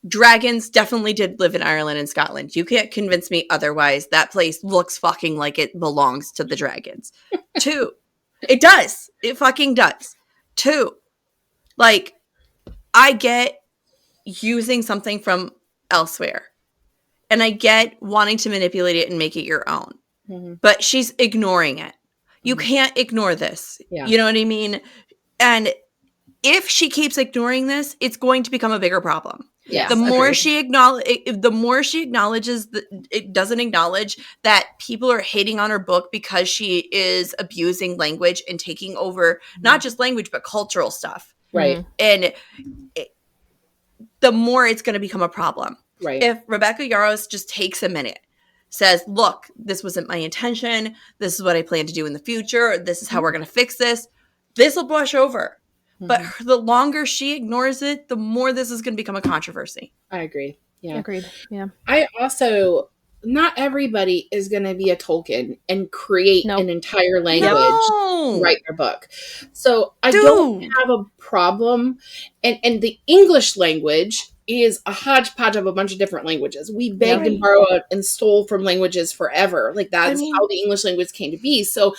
dragons definitely did live in Ireland and Scotland. You can't convince me otherwise. That place looks fucking like it belongs to the dragons. 2, it does. It fucking does. 2, like, I get using something from elsewhere. And I get wanting to manipulate it and make it your own. Mm-hmm. But she's ignoring it. You can't ignore this. Yeah. You know what I mean? And if she keeps ignoring this, it's going to become a bigger problem. Yes, the more she acknowledges that it doesn't acknowledge that people are hating on her book because she is abusing language and taking over not just language but cultural stuff. Right. And the more it's going to become a problem. Right. If Rebecca Yarros just takes a minute, says, look, this wasn't my intention. This is what I plan to do in the future. This is how we're going to fix this. This will brush over. Mm-hmm. But the longer she ignores it, the more this is going to become a controversy. I agree. Yeah. Agreed. Yeah. I also, not everybody is going to be a Tolkien and create an entire language to write their book. So I don't have a problem. And the English language is a hodgepodge of a bunch of different languages. We begged and borrowed and stole from languages forever. Like that's how the English language came to be. So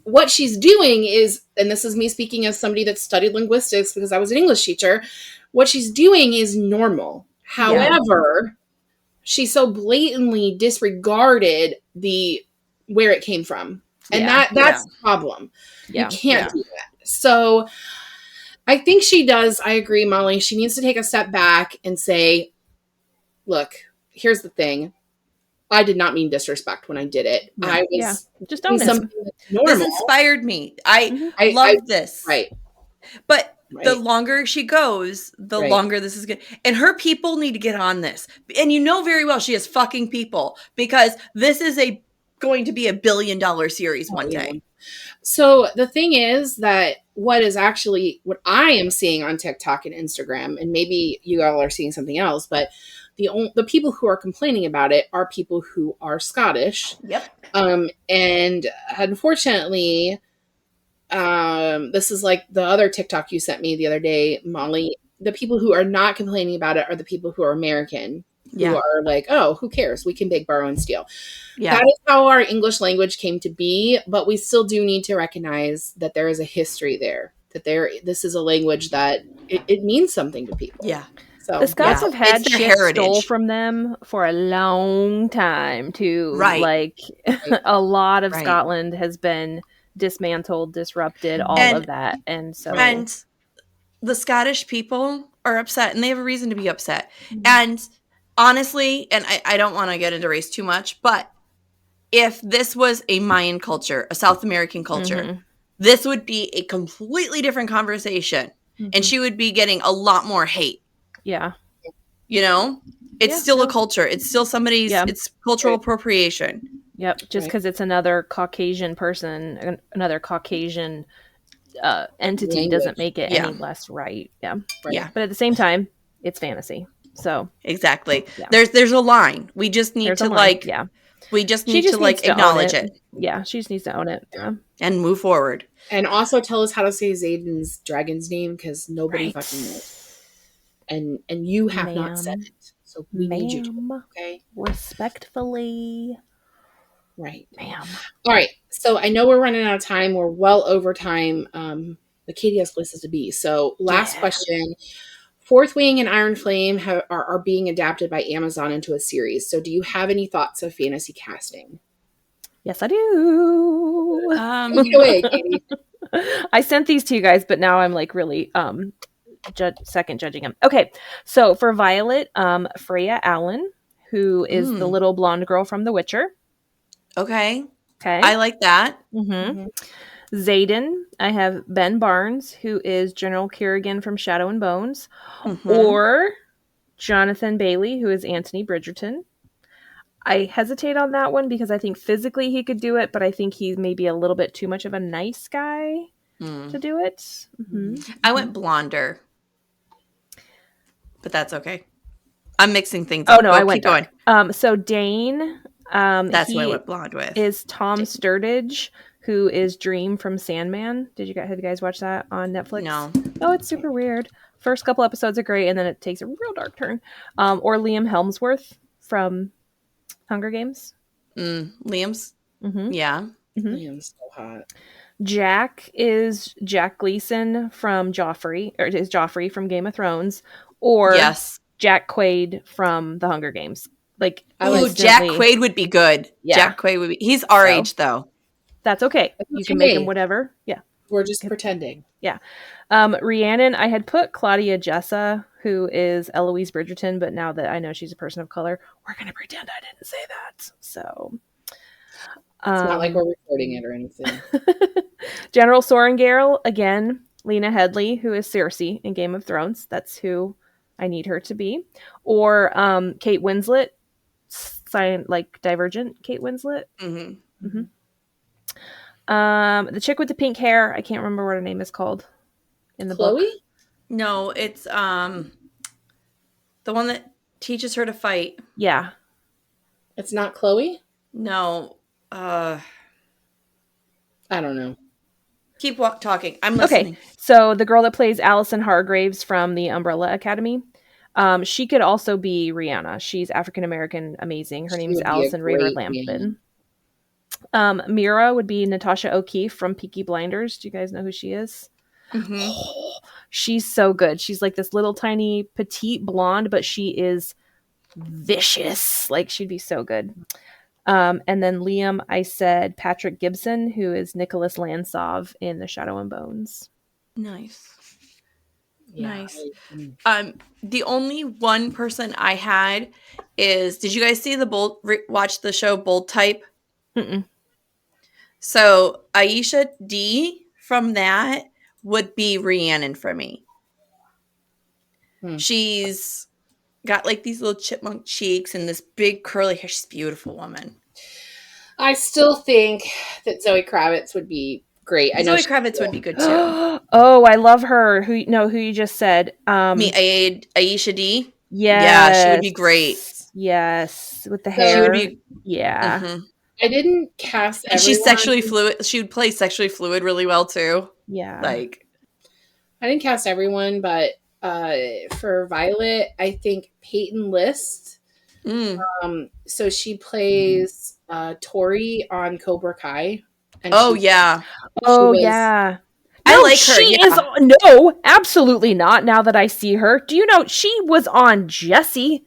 what she's doing is, and this is me speaking as somebody that studied linguistics because I was an English teacher, what she's doing is normal. However, she so blatantly disregarded where it came from. And that's the problem. Yeah. You can't do that. So I think she does. I agree, Molly. She needs to take a step back and say, look, here's the thing. I did not mean disrespect when I did it. No. I was just doing own it. something that's normal. This inspired me. I love this. Right. But the longer she goes, the Right. longer this is good. And her people need to get on this. And you know very well she has fucking people, because this is going to be $1 billion series one day. So the thing is that what I am seeing on TikTok and Instagram, and maybe you all are seeing something else, but the people who are complaining about it are people who are Scottish. Yep. And unfortunately, this is like the other TikTok you sent me the other day, Molly. The people who are not complaining about it are the people who are American, who are like, oh, who cares? We can beg, borrow, and steal. Yeah. That is how our English language came to be, but we still do need to recognize that there is a history there, that this is a language that it means something to people. Yeah. So the Scots have had shit stole from them for a long time too. Right. Like a lot of Scotland has been dismantled, disrupted, all of that. And so the Scottish people are upset, and they have a reason to be upset. Mm-hmm. And honestly, and I don't want to get into race too much, but if this was a Mayan culture, a South American culture, this would be a completely different conversation. And she would be getting a lot more hate. Yeah. You know? It's still a culture. It's still somebody's, it's cultural appropriation. Yep. Just because it's another Caucasian person, another Caucasian entity doesn't make it any less right. Yeah. Right. Yeah. But at the same time, it's fantasy. So. Exactly. Yeah. There's a line. We just need to we just need to acknowledge it. Yeah. She just needs to own it. Yeah. And move forward. And also tell us how to say Xaden's dragon's name, because nobody fucking knows. And you have not said it. So we need you to. Okay. Respectfully. Right. Ma'am. All right. So I know we're running out of time. We're well over time. But Katie has places to be. So last question. Fourth Wing and Iron Flame are being adapted by Amazon into a series. So do you have any thoughts of fantasy casting? Yes, I do. Take it away, Katie. I sent these to you guys, but now I'm like really second judging them. Okay. So for Violet, Freya Allen, who is the little blonde girl from The Witcher. Okay. I like that. Xaden, I have Ben Barnes, who is General Kerrigan from Shadow and Bones, or Jonathan Bailey, who is Anthony Bridgerton. I hesitate on that one because I think physically he could do it, but I think he's maybe a little bit too much of a nice guy to do it. I went blonder, but that's okay. I'm mixing things up. Oh no, I went going. So Dane, that's who I went blonde with. Is Tom Sturridge, who is Dream from Sandman. Have you guys watched that on Netflix? No. Oh, it's super weird. First couple episodes are great, and then it takes a real dark turn. Or Liam Hemsworth from Hunger Games. Liam's? Yeah. Liam's so hot. Jack is Jack Gleason from Joffrey, or is Joffrey from Game of Thrones, or Jack Quaid from The Hunger Games. Like, Jack Quaid would be good. Yeah. Jack Quaid would be. He's our age, though. That's okay. You can make him whatever. Yeah. We're just pretending. Yeah. Rhiannon, I had put Claudia Jessa, who is Eloise Bridgerton, but now that I know she's a person of color, we're going to pretend I didn't say that. So. It's not like we're recording it or anything. General Sorrengail, again, Lena Headey, who is Cersei in Game of Thrones. That's who I need her to be. Or Kate Winslet, like Divergent Kate Winslet. The chick with the pink hair, I can't remember what her name is called in the book. Chloe? No, it's the one that teaches her to fight. Yeah. It's not Chloe? No. I don't know. Keep talking. I'm listening. Okay. So the girl that plays Allison Hargraves from the Umbrella Academy, she could also be Rihanna. She's African American, amazing. Her name is Allison Raver Lampin. Mira would be Natasha O'Keefe from Peaky Blinders. Do you guys know who she is? Oh, she's so good. She's like this little tiny petite blonde, but she is vicious. Like, she'd be so good. And then Liam, I said Patrick Gibson, who is Nicholas Lansov in The Shadow and Bones. Nice. Nice. The only one person I had is, did you guys see watch the show Bold Type? Mm-mm. So Aisha D from that would be Rhiannon for me. She's got like these little chipmunk cheeks and this big curly hair. She's a beautiful woman. I still think that Zoe Kravitz would be great. I know Zoe Kravitz would be good too. Oh, I love her. Who you just said? Me, Aisha D. Yes. Yeah, she would be great. Yes, with the hair. She would be. Yeah. Mm-hmm. I didn't cast everyone. And she's sexually fluid. She would play sexually fluid really well too. Yeah. Like, I didn't cast everyone, but for Violet, I think Peyton List. So she plays Tori on Cobra Kai. And yeah. Yeah. No, I like her. She is no, absolutely not. Now that I see her, do you know she was on Jessie?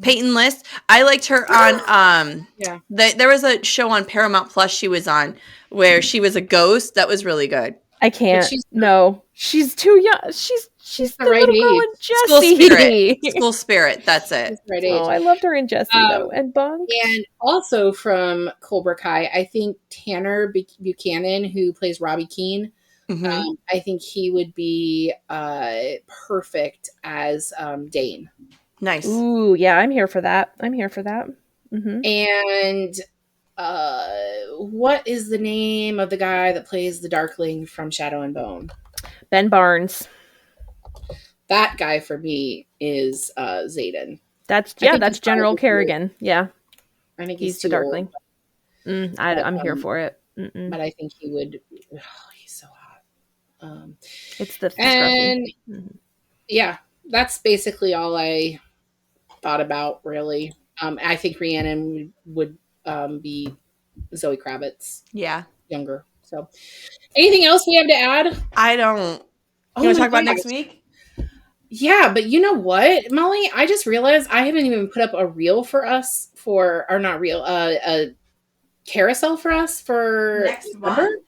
Peyton List. I liked her on there was a show on Paramount Plus she was on where she was a ghost. That was really good. I can't. She's too young. She's the right little girl in Jessie. School Spirit. That's it. Right oh, I loved her in Jessie though, and Bunk. And also from Cobra Kai, I think Tanner Buchanan, who plays Robbie Keane, I think he would be perfect as Dane. Nice. Ooh, yeah, I'm here for that. Mm-hmm. And what is the name of the guy that plays the Darkling from Shadow and Bone? Ben Barnes. That guy for me is Xaden. That's General Kerrigan. Yeah, I think he's the Darkling. I'm here for it. But I think he would. Oh, he's so hot. It's the and yeah, that's basically all I thought about. Really, I think Rhiannon would be Zoe Kravitz. Yeah, younger. So, anything else we have to add? I don't. You want to talk about next week? Yeah, but you know what, Molly? I just realized I haven't even put up a reel for us a carousel for us for next December. month.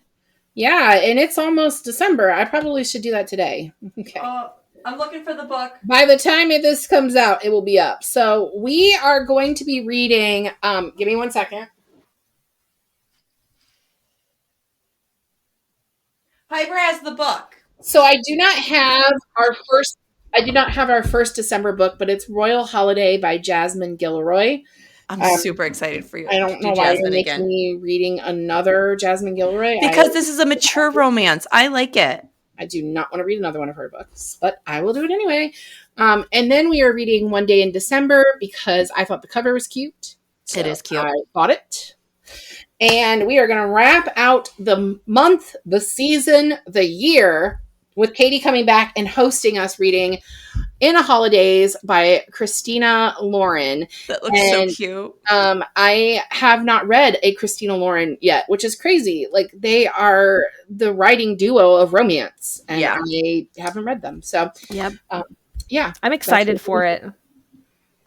Yeah, and it's almost December. I probably should do that today. Okay. I'm looking for the book. By the time this comes out, it will be up. So we are going to be reading. Give me 1 second. Piper has the book. So I do not have our first December book, but it's Royal Holiday by Jasmine Gilroy. I'm super excited for you. I don't know why you're making me reading another Jasmine Gilroy. Because this is a mature romance. I like it. I do not want to read another one of her books, but I will do it anyway. And then we are reading One Day in December because I thought the cover was cute. So it is cute. I bought it. And we are going to wrap out the month, the season, the year with Katie coming back and hosting us reading In a Holidays by Christina Lauren. That looks so cute. I have not read a Christina Lauren yet, which is crazy. Like, they are the writing duo of romance, and I haven't read them. So, yeah. I'm excited for it.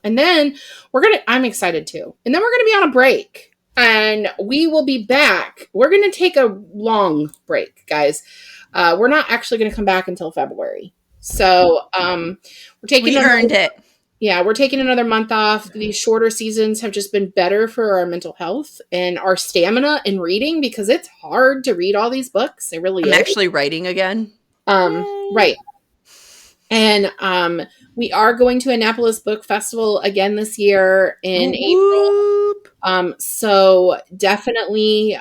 And then I'm excited too. And then we're going to be on a break. And we will be back. We're going to take a long break, guys. We're not actually going to come back until February. So we earned it. Yeah, we're taking another month off. These shorter seasons have just been better for our mental health and our stamina in reading because it's hard to read all these books. It really is. I'm actually writing again. Right. And we are going to Annapolis Book Festival again this year in April. So definitely,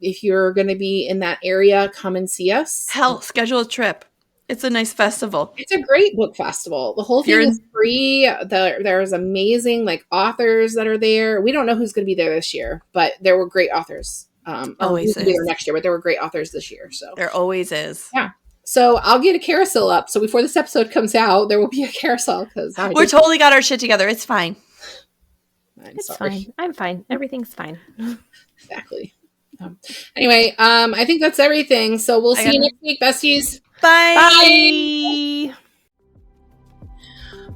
if you're going to be in that area, come and see us. Hell, schedule a trip. It's a nice festival. It's a great book festival. The whole thing is free. There's amazing authors that are there. We don't know who's going to be there this year, but there were great authors. Always is. Be there next year, but there were great authors this year. So there always is. Yeah. So I'll get a carousel up. So before this episode comes out, there will be a carousel because we're totally got our shit together. It's fine. It's fine. I'm fine. Everything's fine. Exactly. Anyway, I think that's everything. So we'll see you next week, besties. Bye.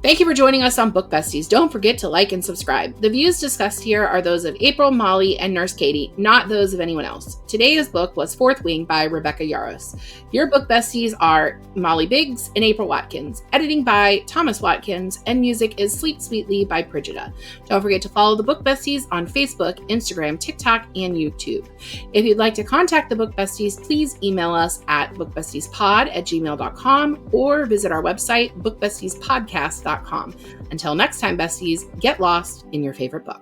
Bye. Thank you for joining us on Book Besties. Don't forget to like and subscribe. The views discussed here are those of April, Molly, and Nurse Katie, not those of anyone else. Today's book was Fourth Wing by Rebecca Yarros. Your Book Besties are Molly Biggs and April Watkins. Editing by Thomas Watkins, and music is Sleep Sweetly by Brigida. Don't forget to follow the Book Besties on Facebook, Instagram, TikTok, and YouTube. If you'd like to contact the Book Besties, please email us at bookbestiespod@gmail.com or visit our website, bookbestiespodcast.com. Until next time, besties, get lost in your favorite book.